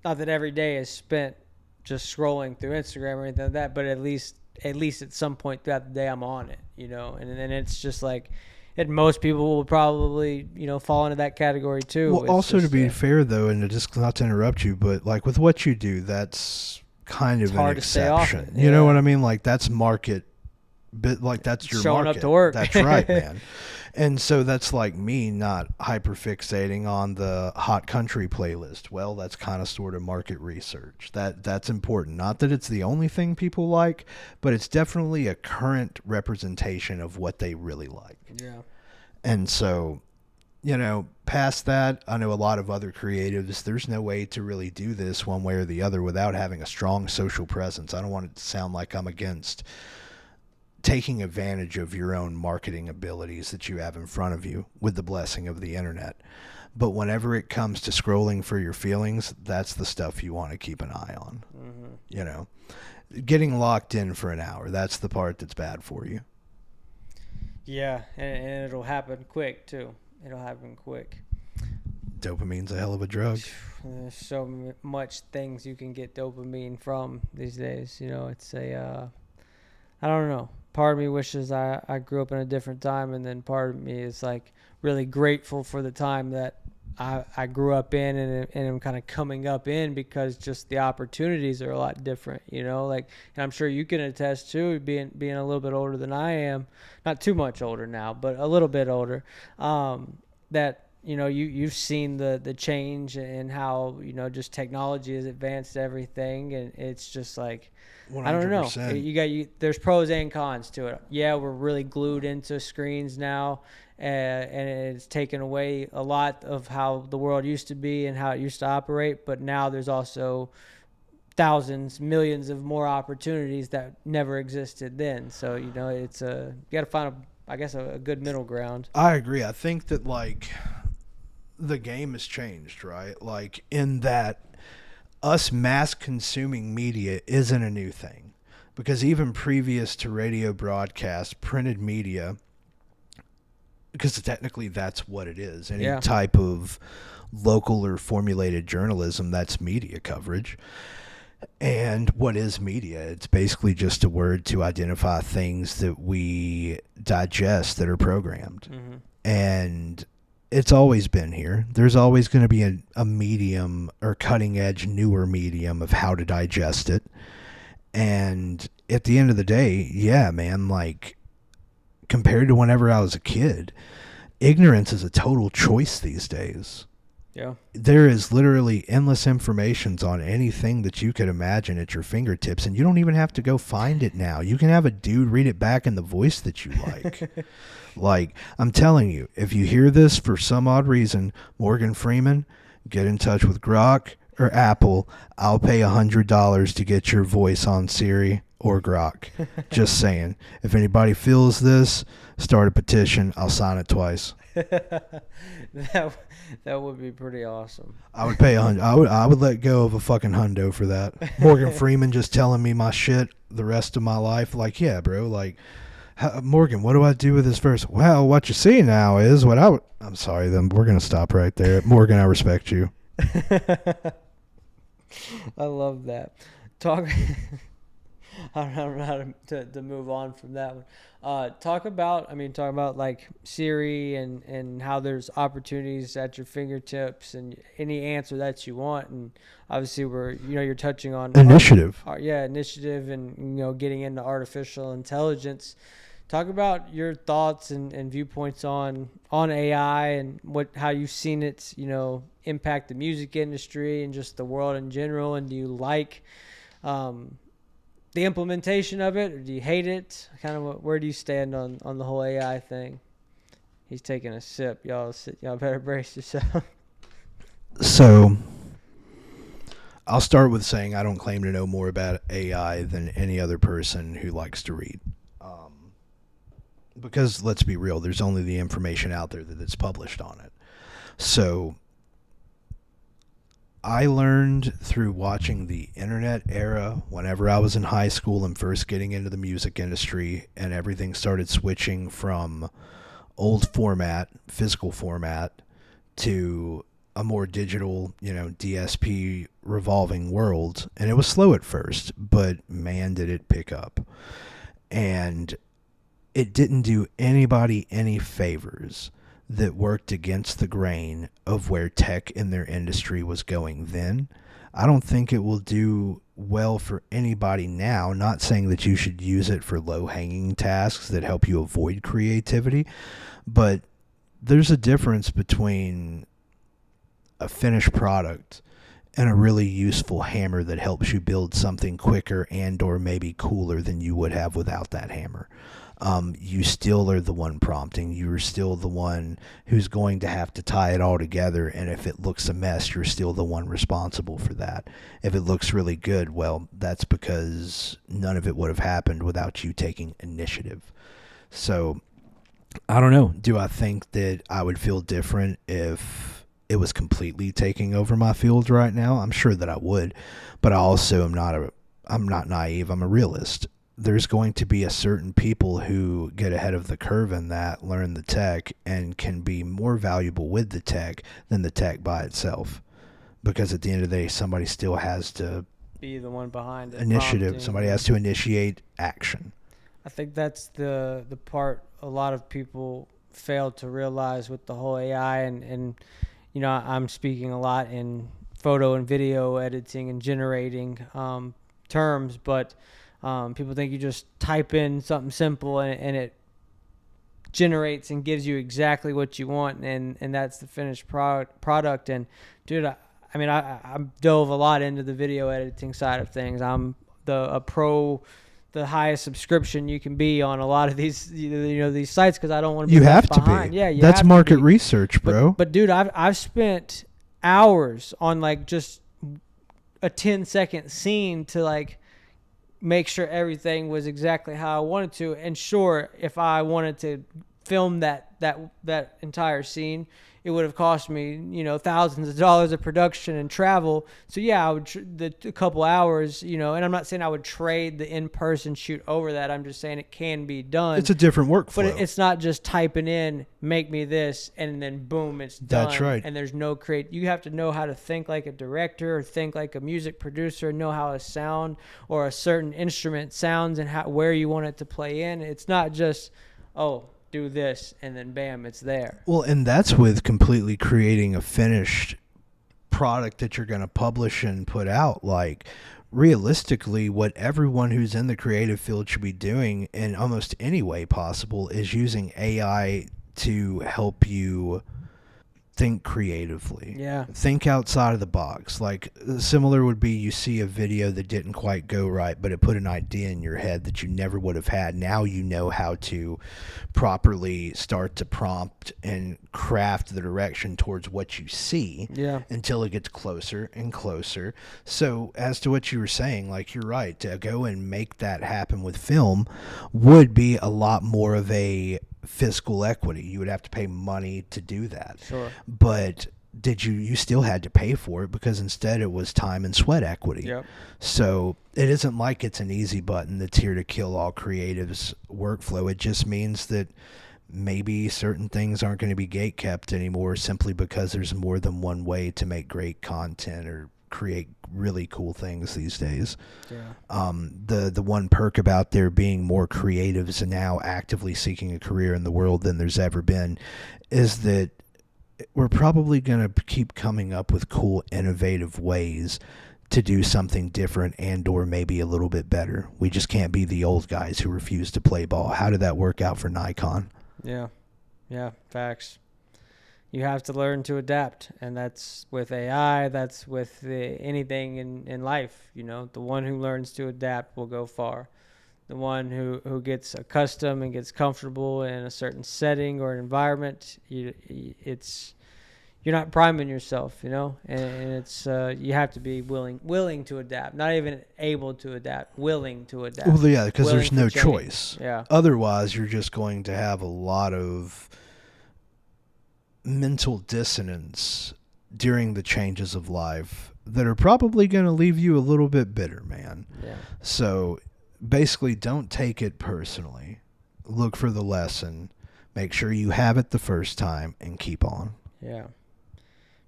not that every day is spent just scrolling through Instagram or anything like that, but at least at some point throughout the day I'm on it, and then it's just like, and most people will probably fall into that category too. Well, It's also, to just, be fair, though, and just not to interrupt you, but like with what you do, that's kind of it's an hard to stay off exception. it. You know Yeah. what I mean? Like, that's market, but like that's your Showing market. up to work. That's right, man. And so that's like me not hyperfixating on the hot country playlist. Well, that's kind of sort of market research. That's important. Not that it's the only thing people like, but it's definitely a current representation of what they really like. Yeah. And so, past that, I know a lot of other creatives, there's no way to really do this one way or the other without having a strong social presence. I don't want it to sound like I'm against taking advantage of your own marketing abilities that you have in front of you with the blessing of the internet. But whenever it comes to scrolling for your feelings, that's the stuff you want to keep an eye on. Mm-hmm. Getting locked in for an hour, that's the part that's bad for you. Yeah, and it'll happen quick too. It'll happen quick. Dopamine's a hell of a drug. There's so much things you can get dopamine from these days. It's I don't know. part of me wishes I grew up in a different time, and then part of me is like really grateful for the time that I grew up in and I'm kind of coming up in, because just the opportunities are a lot different, you know, like, and I'm sure you can attest to being a little bit older than I am, not too much older now, but a little bit older, that, you know, you've seen the change and how, you know, just technology has advanced everything, and it's just like, I don't know. 100%. There's pros and cons to it. Yeah, we're really glued into screens now, and it's taken away a lot of how the world used to be and how it used to operate. But now there's also thousands, millions of more opportunities that never existed then. So, you know, you got to find a good middle ground. I agree. I think that, like, the game has changed, right? Like, in that us mass consuming media isn't a new thing. Because even previous to radio broadcast, printed media, because technically that's what it is, any Yeah. type of local or formulated journalism, that's media coverage. And what is media? It's basically just a word to identify things that we digest that are programmed. Mm-hmm. And it's always been here. There's always going to be a medium or cutting edge, newer medium of how to digest it. And at the end of the day, yeah, man, like, compared to whenever I was a kid, ignorance is a total choice these days. Yeah. There is literally endless informations on anything that you could imagine at your fingertips, and you don't even have to go find it now. You can have a dude read it back in the voice that you like. Like, I'm telling you, if you hear this for some odd reason, Morgan Freeman, get in touch with Grok or Apple. I'll pay $100 to get your voice on Siri or Grok. Just saying. If anybody feels this, start a petition. I'll sign it twice. that would be pretty awesome. I would pay I would let go of a fucking hundo for that. Morgan Freeman just telling me my shit the rest of my life. Like, yeah, bro. Like, Morgan, what do I do with this verse? Well, what you see now is what I would. I'm sorry, then we're gonna stop right there. Morgan, I respect you. I love that. Talk. I don't know how to move on from that one. Talk about like Siri and how there's opportunities at your fingertips and any answer that you want. And obviously you're touching on Initiative. Initiative, and, you know, getting into artificial intelligence. Talk about your thoughts and viewpoints on AI and how you've seen it, you know, impact the music industry and just the world in general. And do you like the implementation of it, or do you hate it? Kind of where do you stand on the whole AI thing? He's taking a sip. Y'all better brace yourself. So, I'll start with saying I don't claim to know more about AI than any other person who likes to read. Because let's be real, there's only the information out there that's published on it. So, I learned through watching the internet era whenever I was in high school and first getting into the music industry, and everything started switching from old format, physical format, to a more digital, you know, DSP revolving world. And it was slow at first, but man, did it pick up. And it didn't do anybody any favors that worked against the grain of where tech in their industry was going then. I don't think it will do well for anybody now. Not saying that you should use it for low-hanging tasks that help you avoid creativity, but there's a difference between a finished product and a really useful hammer that helps you build something quicker and or maybe cooler than you would have without that hammer. You still are the one prompting. You're still the one who's going to have to tie it all together. And if it looks a mess, you're still the one responsible for that. If it looks really good, well, that's because none of it would have happened without you taking initiative. So, I don't know. Do I think that I would feel different if it was completely taking over my field right now? I'm sure that I would, but I also I'm not naive. I'm a realist. There's going to be a certain people who get ahead of the curve in that, learn the tech, and can be more valuable with the tech than the tech by itself. Because at the end of the day, somebody still has to be the one behind it. initiative. Somebody has to initiate action. I think that's the part a lot of people fail to realize with the whole AI, and I'm speaking a lot in photo and video editing and generating terms, but people think you just type in something simple and it generates and gives you exactly what you want, and that's the finished product. And dude, I dove a lot into the video editing side of things. I'm a pro, the highest subscription you can be on a lot of these these sites, because I don't want to be You left have to behind. be. Yeah, you That's have to market be. research, bro. But dude, I've spent hours on like just a 10-second scene to like make sure everything was exactly how I wanted to. And sure, if I wanted to film that entire scene, it would have cost me thousands of dollars of production and travel. So yeah, I would a couple hours, and I'm not saying I would trade the in-person shoot over that. I'm just saying it can be done. It's a different workflow. But it's not just typing in, make me this, and then boom, it's done. That's right. And there's no you have to know how to think like a director, or think like a music producer, know how a sound or a certain instrument sounds and where you want it to play in. It's not just, do this, and then bam, it's there. Well, and that's with completely creating a finished product that you're going to publish and put out. Like, realistically, what everyone who's in the creative field should be doing in almost any way possible is using AI to help you think creatively. Yeah. Think outside of the box. Like, similar would be, you see a video that didn't quite go right, but it put an idea in your head that you never would have had. Now you know how to properly start to prompt and craft the direction towards what you see. Yeah. Until it gets closer and closer. So as to what you were saying, like, you're right, to go and make that happen with film would be a lot more of a fiscal equity. You would have to pay money to do that. Sure. But you still had to pay for it, because instead it was time and sweat equity. Yep. So it isn't like it's an easy button that's here to kill all creatives' workflow. It just means that maybe certain things aren't going to be gatekept anymore, simply because there's more than one way to make great content or create really cool things these days. Yeah. The one perk about there being more creatives and now actively seeking a career in the world than there's ever been is that we're probably going to keep coming up with cool, innovative ways to do something different and or maybe a little bit better. We just can't be the old guys who refuse to play ball. How did that work out for Nikon? Yeah. Facts. You have to learn to adapt, and that's with AI, that's with anything in life. The one who learns to adapt will go far. The one who gets accustomed and gets comfortable in a certain setting or environment, you're not priming yourself, and it's you have to be willing to adapt, not even able to adapt, willing to adapt. Well, yeah, because there's no change. choice. Yeah. Otherwise, you're just going to have a lot of mental dissonance during the changes of life that are probably going to leave you a little bit bitter, man. Yeah. So basically, don't take it personally. Look for the lesson. Make sure you have it the first time and keep on. Yeah.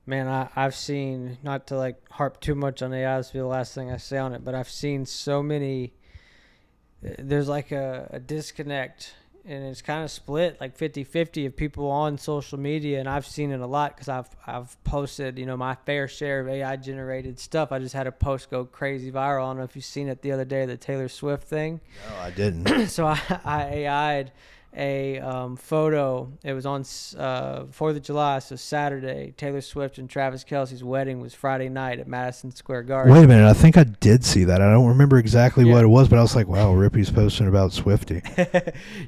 Man, I've seen, not to like harp too much on AI, this will be the last thing I say on it, but I've seen so many, there's like a disconnect, and it's kind of split like 50-50 of people on social media. And I've seen it a lot because I've posted, my fair share of AI generated stuff. I just had a post go crazy viral. I don't know if you've seen it the other day, the Taylor Swift thing. No, I didn't. So I AI'd a photo. It was on 4th of July, so Saturday. Taylor Swift and Travis Kelce's wedding was Friday night at Madison Square Garden. Wait a minute, I think I did see that. I don't remember exactly what it was, but I was like, wow, Rippy's posting about Swifty.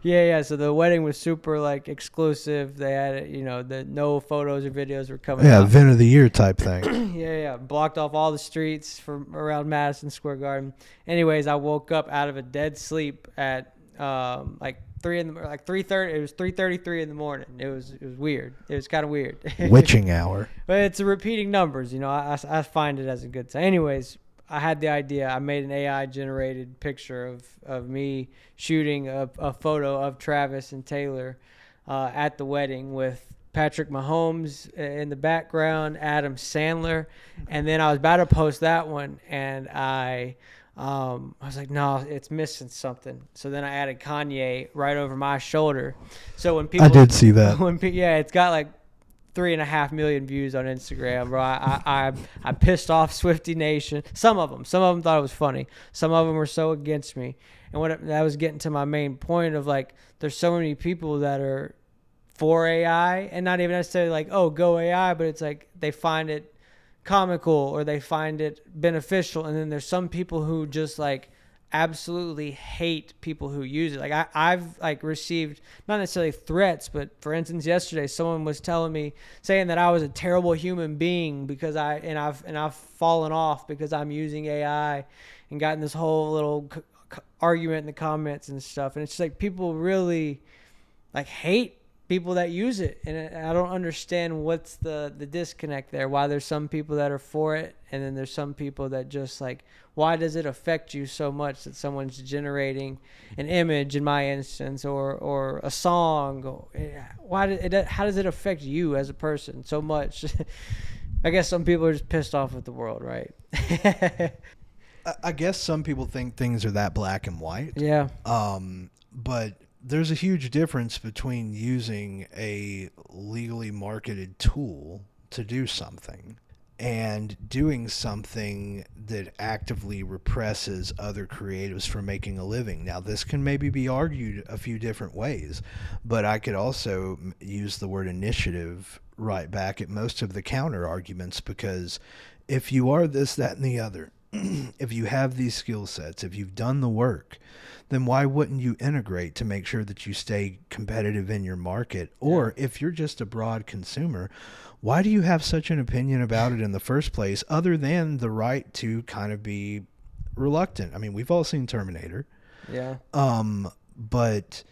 Yeah. So the wedding was super like exclusive. They had, the no photos or videos were coming Yeah, out. event of the year type thing. Yeah. Blocked off all the streets from around Madison Square Garden. Anyways, I woke up out of a dead sleep at like 3:30. It was 3:33 in the morning. It was weird. It was kind of weird. Witching hour. But it's a repeating numbers. I find it as a good thing. Anyways, I had the idea. I made an AI generated picture of me shooting a photo of Travis and Taylor at the wedding with Patrick Mahomes in the background, Adam Sandler, and then I was about to post that one, and I I was like, no, it's missing something. So then I added Kanye right over my shoulder. So when I people, did see that. yeah, it's got like 3.5 million views on Instagram, bro. I pissed off Swifty Nation. Some of them thought it was funny. Some of them were so against me. And that was getting to my main point of like, there's so many people that are for AI, and not even necessarily like, oh, go AI, but it's like they find it comical or they find it beneficial. And then there's some people who just like absolutely hate people who use it. Like I've like received not necessarily threats, but for instance, yesterday someone was telling me, saying that I was a terrible human being because I've fallen off because I'm using AI, and gotten this whole little argument in the comments and stuff. And it's just like people really like hate people that use it, and I don't understand what's the disconnect there. Why there's some people that are for it, and then there's some people that just like, why does it affect you so much that someone's generating an image, in my instance, or a song? How does it affect you as a person so much? I guess some people are just pissed off with the world, right? I guess some people think things are that black and white. Yeah. But there's a huge difference between using a legally marketed tool to do something and doing something that actively represses other creatives from making a living. Now, this can maybe be argued a few different ways, but I could also use the word initiative right back at most of the counter arguments, because if you are this, that, and the other, if you have these skill sets, if you've done the work, then why wouldn't you integrate to make sure that you stay competitive in your market? Or if you're just a broad consumer, why do you have such an opinion about it in the first place, other than the right to kind of be reluctant? I mean, we've all seen Terminator. Yeah. But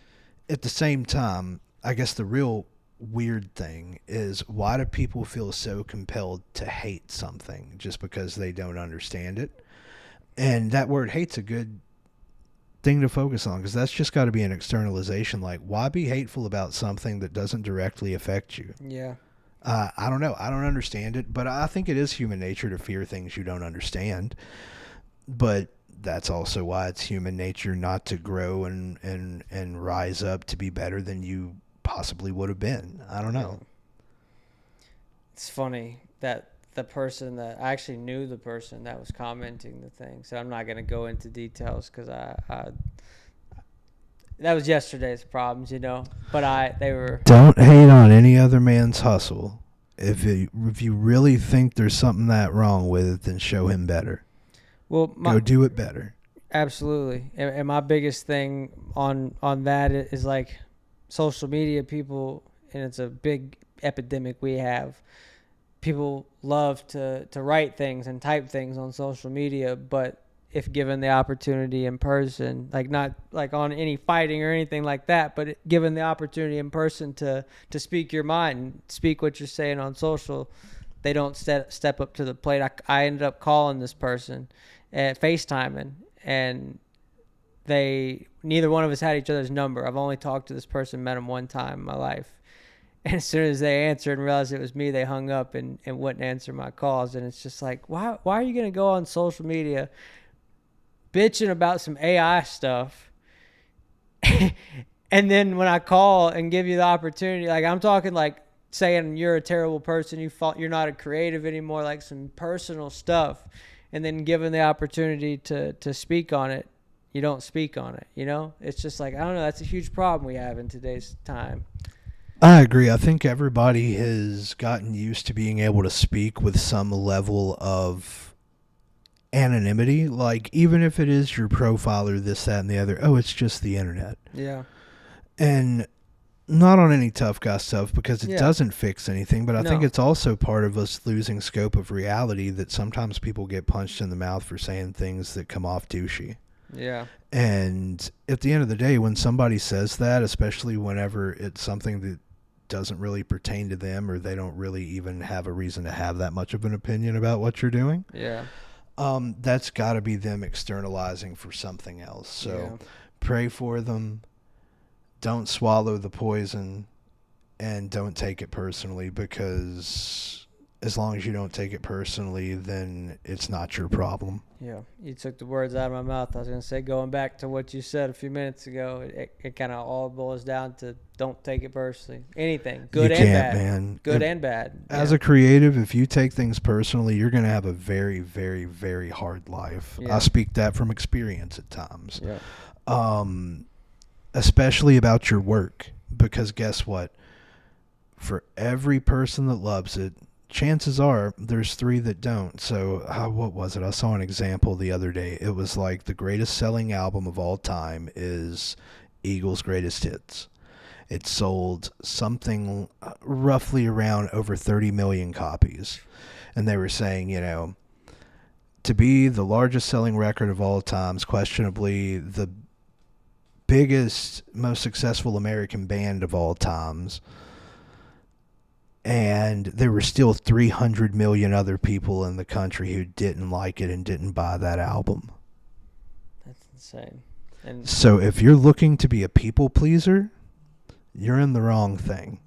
at the same time, I guess the real weird thing is, why do people feel so compelled to hate something just because they don't understand it? And that word hate's a good thing to focus on, because that's just got to be an externalization. Like, why be hateful about something that doesn't directly affect you? Yeah. I don't know. I don't understand it, but I think it is human nature to fear things you don't understand. But that's also why it's human nature not to grow and rise up to be better than you possibly would have been. I don't know. It's funny that the person that I actually knew, the person that was commenting the thing. So I'm not going to go into details because I that was yesterday's problems, But they were. Don't hate on any other man's hustle. If you really think there's something that wrong with it, then show him better. Well, go do it better. Absolutely, and my biggest thing on that is like social media people, and it's a big epidemic we have. People love to write things and type things on social media, but if given the opportunity in person, like not like on any fighting or anything like that, but given the opportunity in person to speak your mind and speak what you're saying on social, they don't step up to the plate. I ended up calling this person at FaceTiming, and neither one of us had each other's number. I've only talked to this person, met him one time in my life. And as soon as they answered and realized it was me, they hung up and wouldn't answer my calls. And it's just like, why are you going to go on social media bitching about some AI stuff? And then when I call and give you the opportunity, like I'm talking like saying you're a terrible person, you're not a creative anymore, like some personal stuff. And then given the opportunity to speak on it, you don't speak on it, It's just like, I don't know, that's a huge problem we have in today's time. I agree. I think everybody has gotten used to being able to speak with some level of anonymity. Like, even if it is your profile or this, that, and the other, it's just the internet. Yeah. And not on any tough guy stuff, because it doesn't fix anything, but I think it's also part of us losing scope of reality that sometimes people get punched in the mouth for saying things that come off douchey. Yeah. And at the end of the day, when somebody says that, especially whenever it's something that doesn't really pertain to them, or they don't really even have a reason to have that much of an opinion about what you're doing, that's got to be them externalizing for something else. So pray for them. Don't swallow the poison, and don't take it personally, because as long as you don't take it personally, then it's not your problem. Yeah, you took the words out of my mouth. I was going to say, going back to what you said a few minutes ago, it kind of all boils down to don't take it personally. Anything, You good and can't, bad. man. Good and bad. As Yeah. a creative, if you take things personally, you're going to have a very, very, very hard life. I Yeah. speak that from experience at times. Yeah. Especially about your work, because guess what? For every person that loves it, chances are there's 3 that don't. So what was it? I saw an example the other day. It was like the greatest selling album of all time is Eagles' Greatest Hits. It sold something roughly around over 30 million copies. And they were saying, to be the largest selling record of all times, questionably the biggest, most successful American band of all times, and there were still 300 million other people in the country who didn't like it and didn't buy that album. That's insane. And So if you're looking to be a people pleaser, you're in the wrong thing.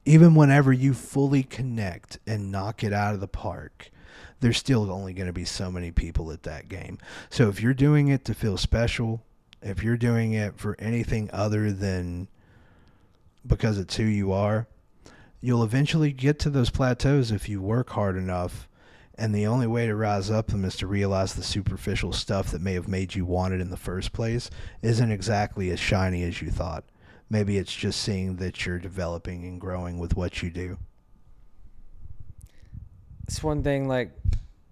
Even whenever you fully connect and knock it out of the park, there's still only going to be so many people at that game. So if you're doing it to feel special, if you're doing it for anything other than because it's who you are, you'll eventually get to those plateaus if you work hard enough. And the only way to rise up them is to realize the superficial stuff that may have made you want it in the first place isn't exactly as shiny as you thought. Maybe it's just seeing that you're developing and growing with what you do. it's one thing, like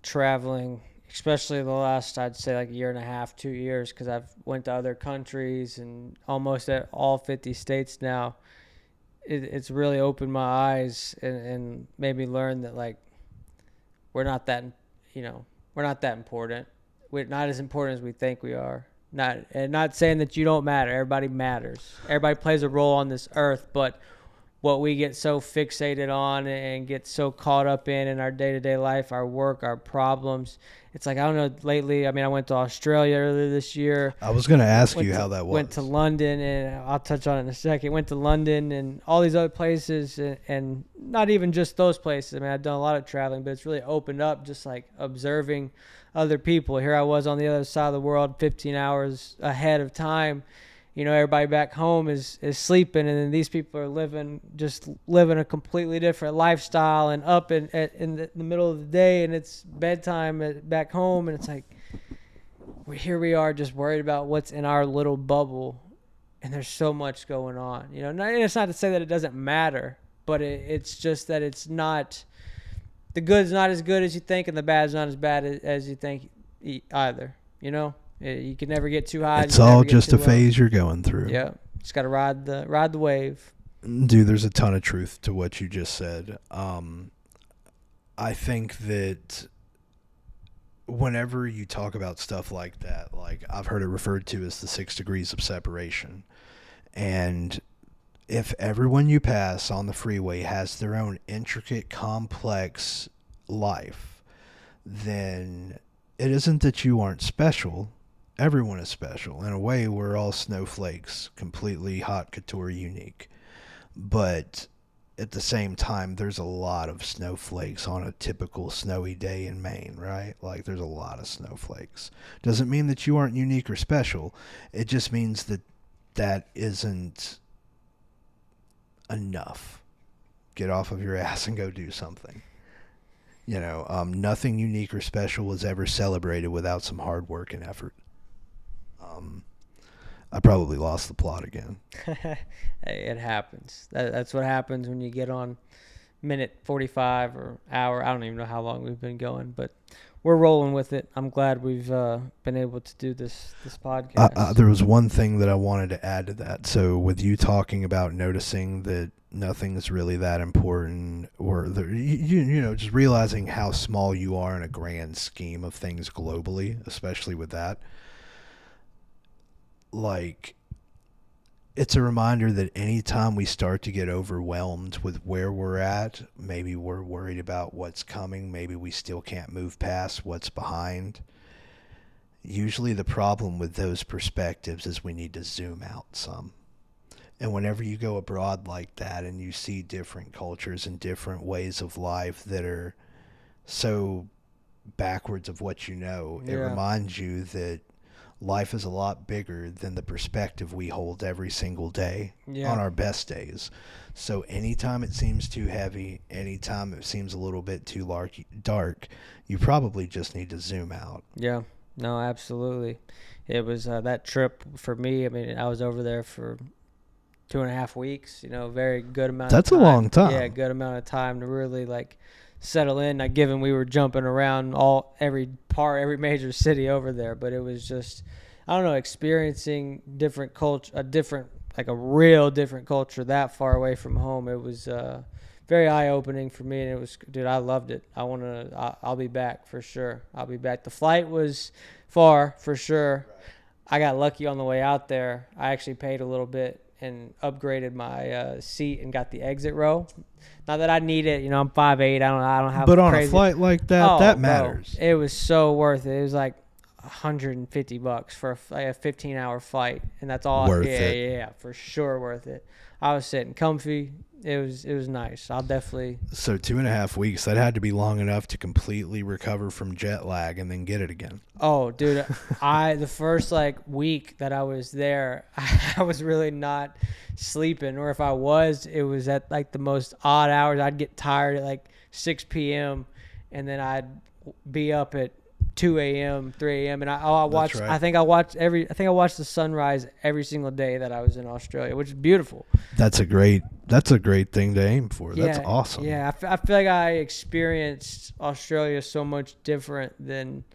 traveling, especially the last, I'd say, like a year and a half, 2 years, because I've went to other countries and almost at all 50 states now. It's really opened my eyes and made me learn that, like, we're not that, we're not that important. We're not as important as we think we are. Not saying that you don't matter. Everybody matters. Everybody plays a role on this earth, but what we get so fixated on and get so caught up in our day-to-day life, our work, our problems. It's like, I don't know, lately, I went to Australia earlier this year. I was going to ask you how that was. Went to London, and I'll touch on it in a second. Went to London and all these other places, and not even just those places. I've done a lot of traveling, but it's really opened up just like observing other people. Here I was on the other side of the world, 15 hours ahead of time. Everybody back home is sleeping, and then these people are living a completely different lifestyle and up in the middle of the day, and it's bedtime back home, and it's like, here we are just worried about what's in our little bubble, and there's so much going on. And it's not to say that it doesn't matter, but it's just that it's not, the good's not as good as you think, and the bad's not as bad as you think either. You can never get too high. It's all just a phase you're going through. Yeah, just got to ride the wave. Dude, there's a ton of truth to what you just said. I think that whenever you talk about stuff like that, like I've heard it referred to as the 6 degrees of separation. And if everyone you pass on the freeway has their own intricate, complex life, then it isn't that you aren't special. Everyone is special. In a way, we're all snowflakes, completely haute couture unique. But at the same time, there's a lot of snowflakes on a typical snowy day in Maine, right? Like, there's a lot of snowflakes. Doesn't mean that you aren't unique or special. It just means that that isn't enough. Get off of your ass and go do something. Nothing unique or special was ever celebrated without some hard work and effort. I probably lost the plot again. Hey, it happens. That's what happens when you get on minute 45 or hour. I don't even know how long we've been going, but we're rolling with it. I'm glad we've been able to do this podcast. There was one thing that I wanted to add to that. So with you talking about noticing that nothing's really that important, or just realizing how small you are in a grand scheme of things globally, especially with that. Like, it's a reminder that anytime we start to get overwhelmed with where we're at, maybe we're worried about what's coming, maybe we still can't move past what's behind. Usually the problem with those perspectives is we need to zoom out some. And whenever you go abroad like that and you see different cultures and different ways of life that are so backwards of what you know, it Yeah. reminds you that life is a lot bigger than the perspective we hold every single day on Yeah. our best days. So anytime it seems too heavy, anytime it seems a little bit too dark, you probably just need to zoom out. Yeah. No, absolutely. It was that trip for me. I mean, I was over there for 2.5 weeks. Very good amount of That's a time. long Yeah, time. good amount of time to really like settle in. Like, given we were jumping around every major city over there, but it was just, I don't know, experiencing different culture, a real different culture that far away from home. It was very eye opening for me, and it was, dude, I loved it. I'll be back for sure. I'll be back. The flight was far for sure. I got lucky on the way out there. I actually paid a little bit and upgraded my seat and got the exit row. Not that I need it, I'm 5'8". I don't have But on a crazy. flight like that, Oh, that bro, matters. it was so worth it. It was like $150 for a 15-hour flight, and that's all. Worth Yeah, it. yeah, for sure worth it. I was sitting comfy. It was nice. I'll definitely. So 2.5 weeks, that had to be long enough to completely recover from jet lag and then get it again. Oh, dude, the first week that I was there, I was really not sleeping, or if I was, it was at like the most odd hours. I'd get tired at like 6 p.m. and then I'd be up at 2 a.m., 3 a.m. and I watched. right. I think I watched the sunrise every single day that I was in Australia, which is beautiful. That's a great thing to aim for. Yeah, That's awesome. Yeah, I feel like I experienced Australia so much different than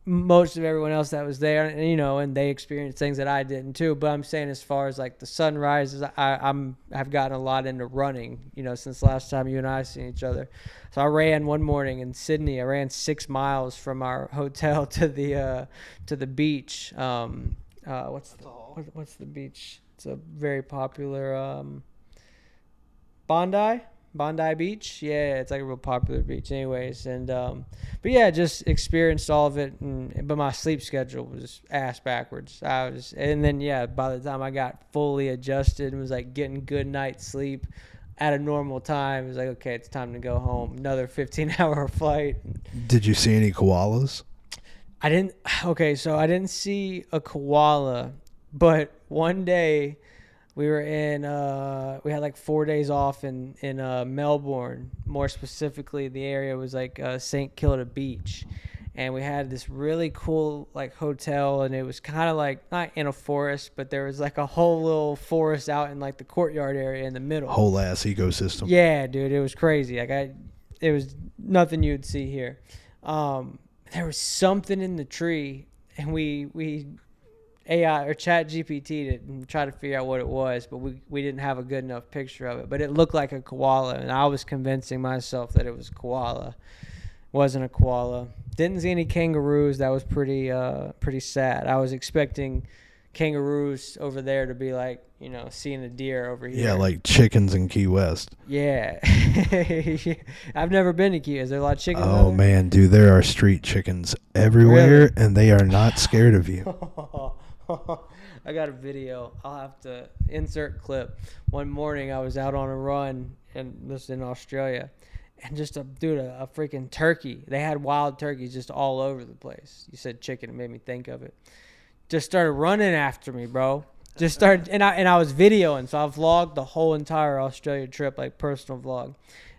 most of everyone else that was there, and they experienced things that I didn't too. But I'm saying, as far as like the sunrises, I've gotten a lot into running, since the last time you and I seen each other. So I ran one morning in Sydney. I ran 6 miles from our hotel to the beach. What's the beach? It's a very popular Bondi Beach. Yeah, it's like a real popular beach anyways. And but yeah, just experienced all of it, but my sleep schedule was ass backwards. And then yeah, by the time I got fully adjusted and was like getting good night's sleep at a normal time, it was like, okay, it's time to go home. Another 15-hour flight. Did you see any koalas? So I didn't see a koala, but one day we were we had like 4 days off in Melbourne. More specifically, the area was like St. Kilda Beach. And we had this really cool like hotel, and it was kind of like not in a forest, but there was like a whole little forest out in like the courtyard area in the middle. Whole ass ecosystem. Yeah, dude, it was crazy. It was nothing you'd see here. There was something in the tree, and we AI or Chat GPT'd it and tried to figure out what it was, but we didn't have a good enough picture of it. But it looked like a koala, and I was convincing myself that it was a koala. Wasn't a koala. Didn't see any kangaroos. That was pretty sad. I was expecting kangaroos over there to be like, seeing a deer over here. Yeah, like chickens in Key West. Yeah. I've never been to Key. Is there a lot of chickens? Oh man, dude, there are street chickens everywhere, Really? and they are not scared of you. I got a video. I'll have to insert clip. One morning I was out on a run, and this is in Australia, and just a freaking turkey. They had wild turkeys just all over the place. You said chicken, it made me think of it. Just started running after me, bro. Just started, and I was videoing, so I vlogged the whole entire Australia trip, like personal vlog,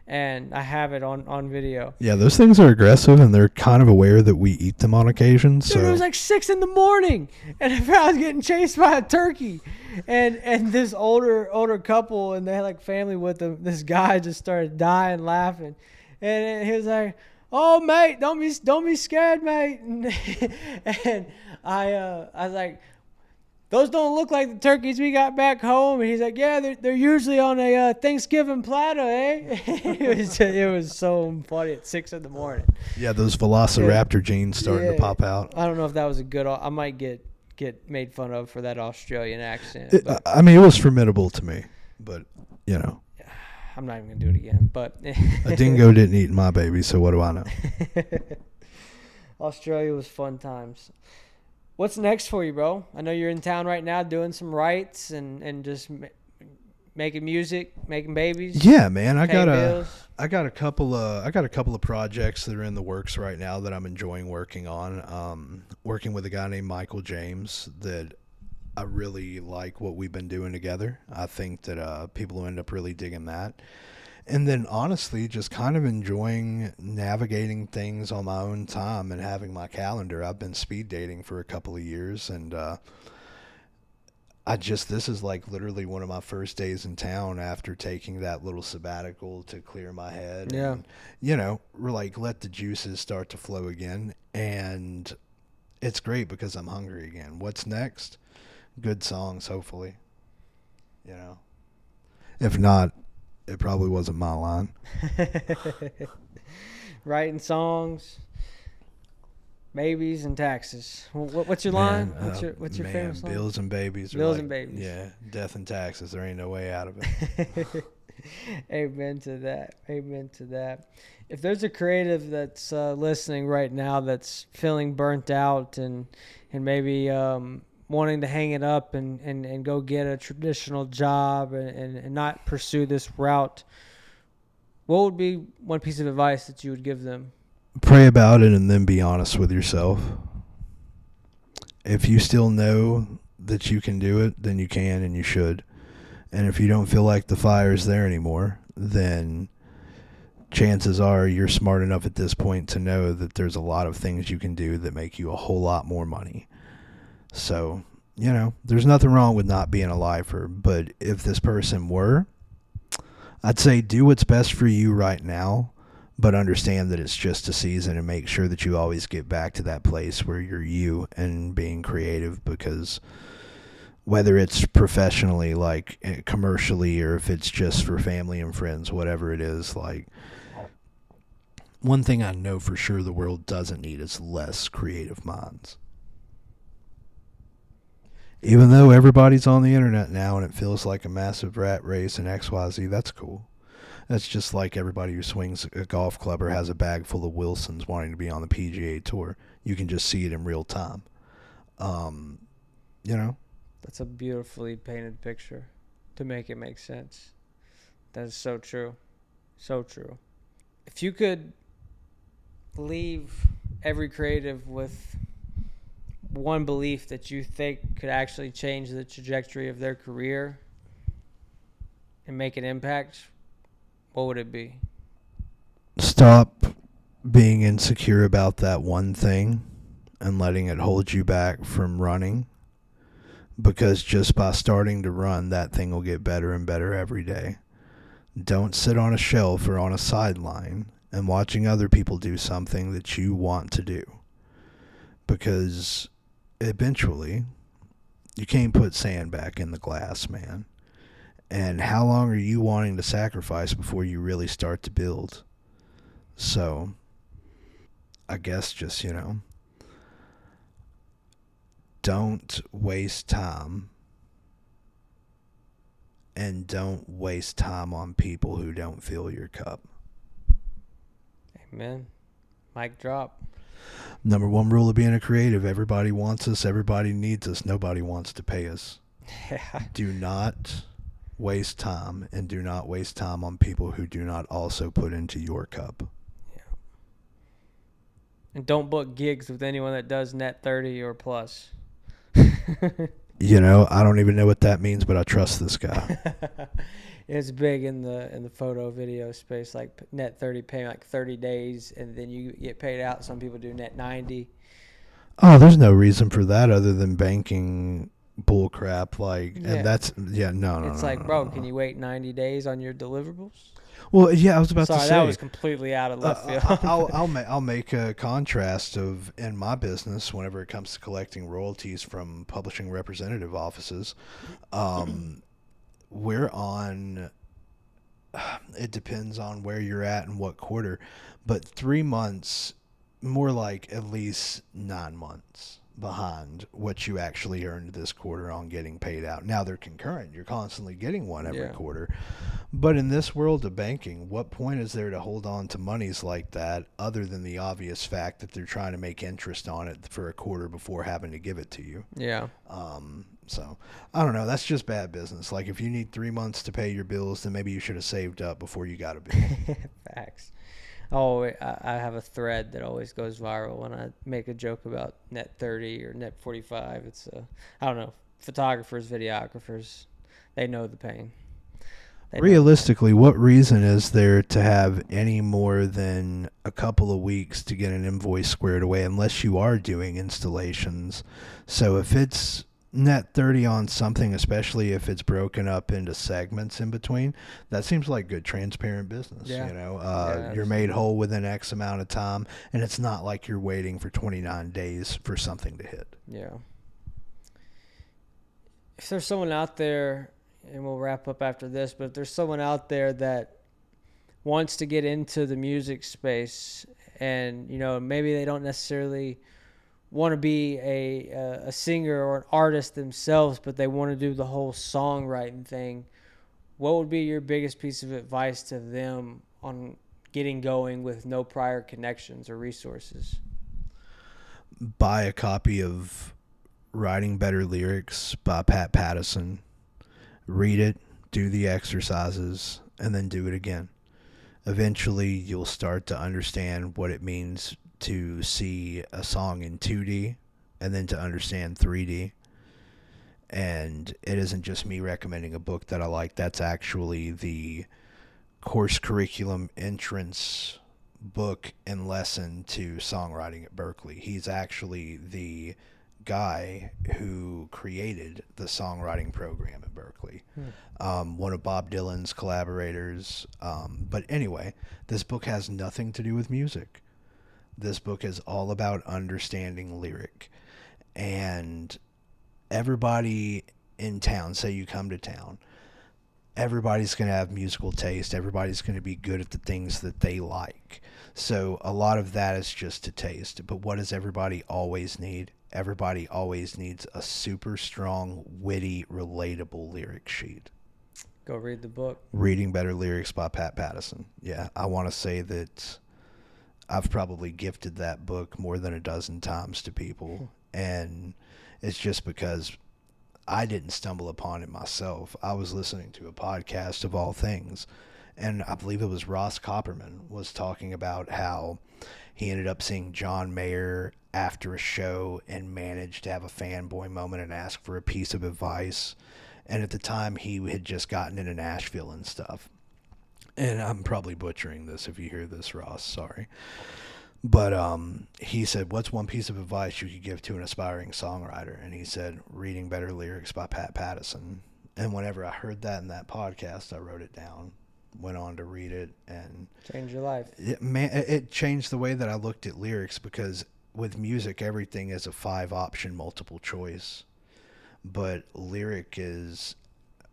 and I have it on video. Yeah, those things are aggressive, and they're kind of aware that we eat them on occasion. Dude, it was like 6 a.m, and I was getting chased by a turkey, and this older couple, and they had like family with them. This guy just started dying laughing, and he was like, "Oh mate, don't be scared, mate." And I was like, "Those don't look like the turkeys we got back home." And he's like, "Yeah, they're usually on a Thanksgiving platter, eh?" It was so funny at 6 a.m. Yeah, those velociraptor genes starting to pop out. I don't know if that was a good. I might get made fun of for that Australian accent. I mean, it was formidable to me, but I'm not even gonna do it again. But a dingo didn't eat my baby, so what do I know? Australia was fun times. What's next for you, bro? I know you're in town right now doing some writes and just making music, making babies, Yeah, man. paying bills. I got a couple of projects that are in the works right now that I'm enjoying working on. Working with a guy named Michael James that I really like what we've been doing together. I think that people will end up really digging that. And then honestly, just kind of enjoying navigating things on my own time and having my calendar. I've been speed dating for a couple of years, and this is like literally one of my first days in town after taking that little sabbatical to clear my head Yeah. and, like let the juices start to flow again. And it's great because I'm hungry again. What's next? Good songs, hopefully. You know, if not, it probably wasn't my line. Writing songs, babies, and taxes. What's your line? Man, What's your famous line? bills and babies are Bills like, and babies. yeah, death and taxes. There ain't no way out of it. Amen to that. Amen to that. If there's a creative that's listening right now that's feeling burnt out and maybe wanting to hang it up and go get a traditional job and not pursue this route, what would be one piece of advice that you would give them? Pray about it and then be honest with yourself. If you still know that you can do it, then you can and you should. And if you don't feel like the fire's there anymore, then chances are you're smart enough at this point to know that there's a lot of things you can do that make you a whole lot more money. So, there's nothing wrong with not being a lifer. But if this person were, I'd say do what's best for you right now, but understand that it's just a season and make sure that you always get back to that place where you're you and being creative, because whether it's professionally, like commercially, or if it's just for family and friends, whatever it is, like one thing I know for sure the world doesn't need is less creative minds. Even though everybody's on the internet now and it feels like a massive rat race and XYZ, that's cool. That's just like everybody who swings a golf club or has a bag full of Wilsons wanting to be on the PGA Tour. You can just see it in real time. Um, you know? That's a beautifully painted picture to make it make sense. That is so true. So true. If you could leave every creative with one belief that you think could actually change the trajectory of their career and make an impact, what would it be? Stop being insecure about that one thing and letting it hold you back from running, because just by starting to run, that thing will get better and better every day. Don't sit on a shelf or on a sideline and watching other people do something that you want to do, because eventually you can't put sand back in the glass, man. And how long are you wanting to sacrifice before you really start to build? So I guess just, don't waste time, and don't waste time on people who don't fill your cup. Amen. Mic drop. Number one rule of being a creative: everybody wants us, everybody needs us, nobody wants to pay us. Yeah. Do not waste time, and do not waste time on people who do not also put into your cup. Yeah. And don't book gigs with anyone that does net 30 or plus. I don't even know what that means, but I trust this guy. It's big in the photo video space, like net 30, paying like 30 days, and then you get paid out. Some people do net 90. Oh, there's no reason for that other than banking bull crap. Like, Yeah. and that's, no. It's like, bro, can you wait 90 days on your deliverables? Well, yeah, I was about to say. Sorry, that was completely out of left field. I'll make a contrast of, in my business, whenever it comes to collecting royalties from publishing representative offices, we're on. It depends on where you're at and what quarter, but 3 months, more like at least 9 months. behind what you actually earned this quarter on getting paid out. Now they're concurrent. You're constantly getting one every Yeah. quarter. But in this world of banking, what point is there to hold on to monies like that other than the obvious fact that they're trying to make interest on it for a quarter before having to give it to you? Yeah. So I don't know. That's just bad business. Like if you need 3 months to pay your bills, then maybe you should have saved up before you got a bill. Facts. Oh, I have a thread that always goes viral when I make a joke about net 30 or net 45. It's I don't know, photographers, videographers, they know the pain. Realistically, what reason is there to have any more than a couple of weeks to get an invoice squared away unless you are doing installations? So if it's net 30 on something, especially if it's broken up into segments in between, that seems like good transparent business. Yeah. You're made whole within X amount of time, and it's not like you're waiting for 29 days for something to hit. Yeah. If there's someone out there, and we'll wrap up after this, but if there's someone out there that wants to get into the music space and, maybe they don't necessarily want to be a singer or an artist themselves, but they want to do the whole songwriting thing, what would be your biggest piece of advice to them on getting going with no prior connections or resources? Buy a copy of Writing Better Lyrics by Pat Pattison. Read it, do the exercises, and then do it again. Eventually, you'll start to understand what it means to see a song in 2D and then to understand 3D. And it isn't just me recommending a book that I like. That's actually the course curriculum entrance book and lesson to songwriting at Berklee. He's actually the guy who created the songwriting program at Berklee. One of Bob Dylan's collaborators. But anyway, this book has nothing to do with music. This book is all about understanding lyric. And everybody in town, say you come to town, everybody's going to have musical taste. Everybody's going to be good at the things that they like. So a lot of that is just to taste. But what does everybody always need? Everybody always needs a super strong, witty, relatable lyric sheet. Go read the book. Reading Better Lyrics by Pat Pattison. Yeah, I want to say that I've probably gifted that book more than a dozen times to people. And it's just because I didn't stumble upon it myself. I was listening to a podcast of all things, and I believe it was Ross Copperman was talking about how he ended up seeing John Mayer after a show and managed to have a fanboy moment and ask for a piece of advice. And at the time, he had just gotten into Nashville and stuff. And I'm probably butchering this if you hear this, Ross. Sorry. But he said, what's one piece of advice you could give to an aspiring songwriter? And he said, Reading Better Lyrics by Pat Pattison. And whenever I heard that in that podcast, I wrote it down, went on to read it, and Change your life. It changed the way that I looked at lyrics, because with music, everything is a 5-option multiple choice. But lyric is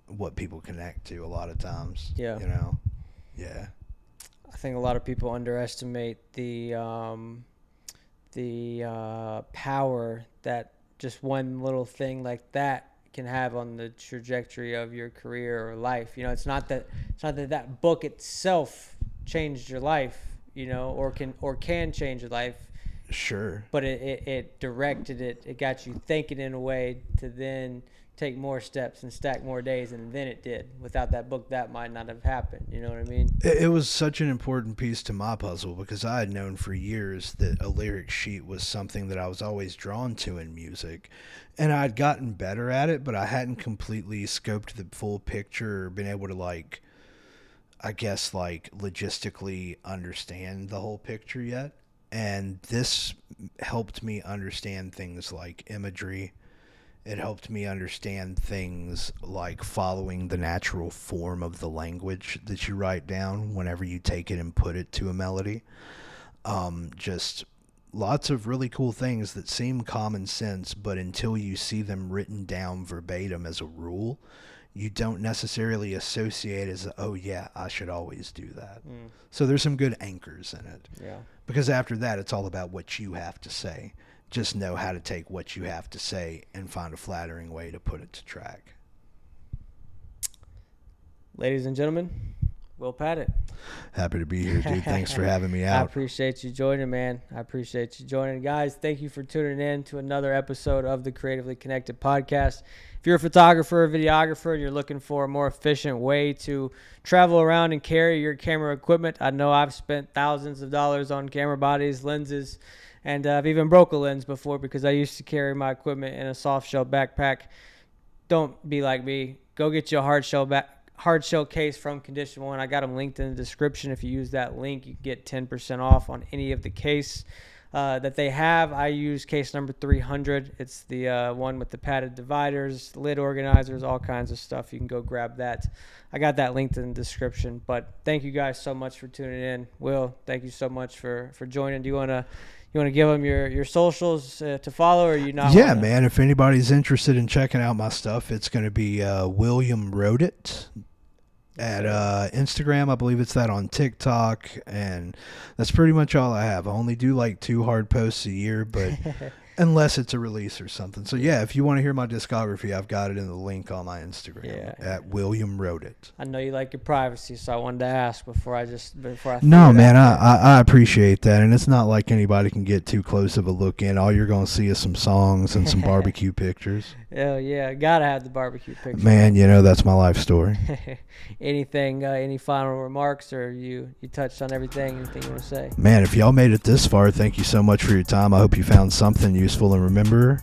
what people connect to a lot of times. Yeah. Yeah. I think a lot of people underestimate the power that just one little thing like that can have on the trajectory of your career or life. It's not that book itself changed your life, or can change your life. Sure. But it directed it. It got you thinking in a way to then take more steps and stack more days, and then it did. Without that book, that might not have happened. You know what I mean? It was such an important piece to my puzzle, because I had known for years that a lyric sheet was something that I was always drawn to in music. And I'd gotten better at it, but I hadn't completely scoped the full picture or been able to, logistically understand the whole picture yet. And this helped me understand things like imagery. It helped me understand things like following the natural form of the language that you write down whenever you take it and put it to a melody. Just lots of really cool things that seem common sense, but until you see them written down verbatim as a rule, you don't necessarily associate as, oh yeah, I should always do that. So there's some good anchors in it. Yeah. Because after that, it's all about what you have to say. Just know how to take what you have to say and find a flattering way to put it to track. Ladies and gentlemen, Will Pattat. Happy to be here, dude. Thanks for having me out. I appreciate you joining, man. I appreciate you joining. Guys, thank you for tuning in to another episode of the Creatively Connected podcast. If you're a photographer or videographer and you're looking for a more efficient way to travel around and carry your camera equipment, I know I've spent thousands of dollars on camera bodies, lenses, and I've even broke a lens before because I used to carry my equipment in a soft shell backpack. Don't be like me. Go get you a hard shell case from Condition One. I got them linked in the description. If you use that link, you get 10% off on any of the case that they have. I use case number 300. It's the one with the padded dividers, lid organizers, all kinds of stuff. You can go grab that. I got that linked in the description. But thank you guys so much for tuning in. Will, thank you so much for joining. Do you want to give them your socials to follow, or you not? Yeah, man. If anybody's interested in checking out my stuff, it's going to be William Wrote It at Instagram. I believe it's that on TikTok, and that's pretty much all I have. I only do like 2 hard posts a year, but unless it's a release or something. So yeah, if you want to hear my discography, I've got it in the link on my Instagram at William Wrote It. I know you like your privacy, so I wanted to ask before I No, man, I appreciate that, and it's not like anybody can get too close of a look in. All you're gonna see is some songs and some barbecue pictures. Hell yeah, gotta have the barbecue pictures. Man, that's my life story. Anything, any final remarks, or you touched on everything? Anything you want to say? Man, if y'all made it this far, thank you so much for your time. I hope you found something useful, and remember,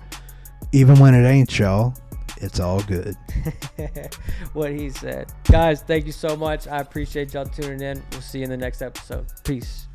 even when it ain't, y'all, it's all good. What he said. Guys, thank you so much. I appreciate y'all tuning in. We'll see you in the next episode. Peace.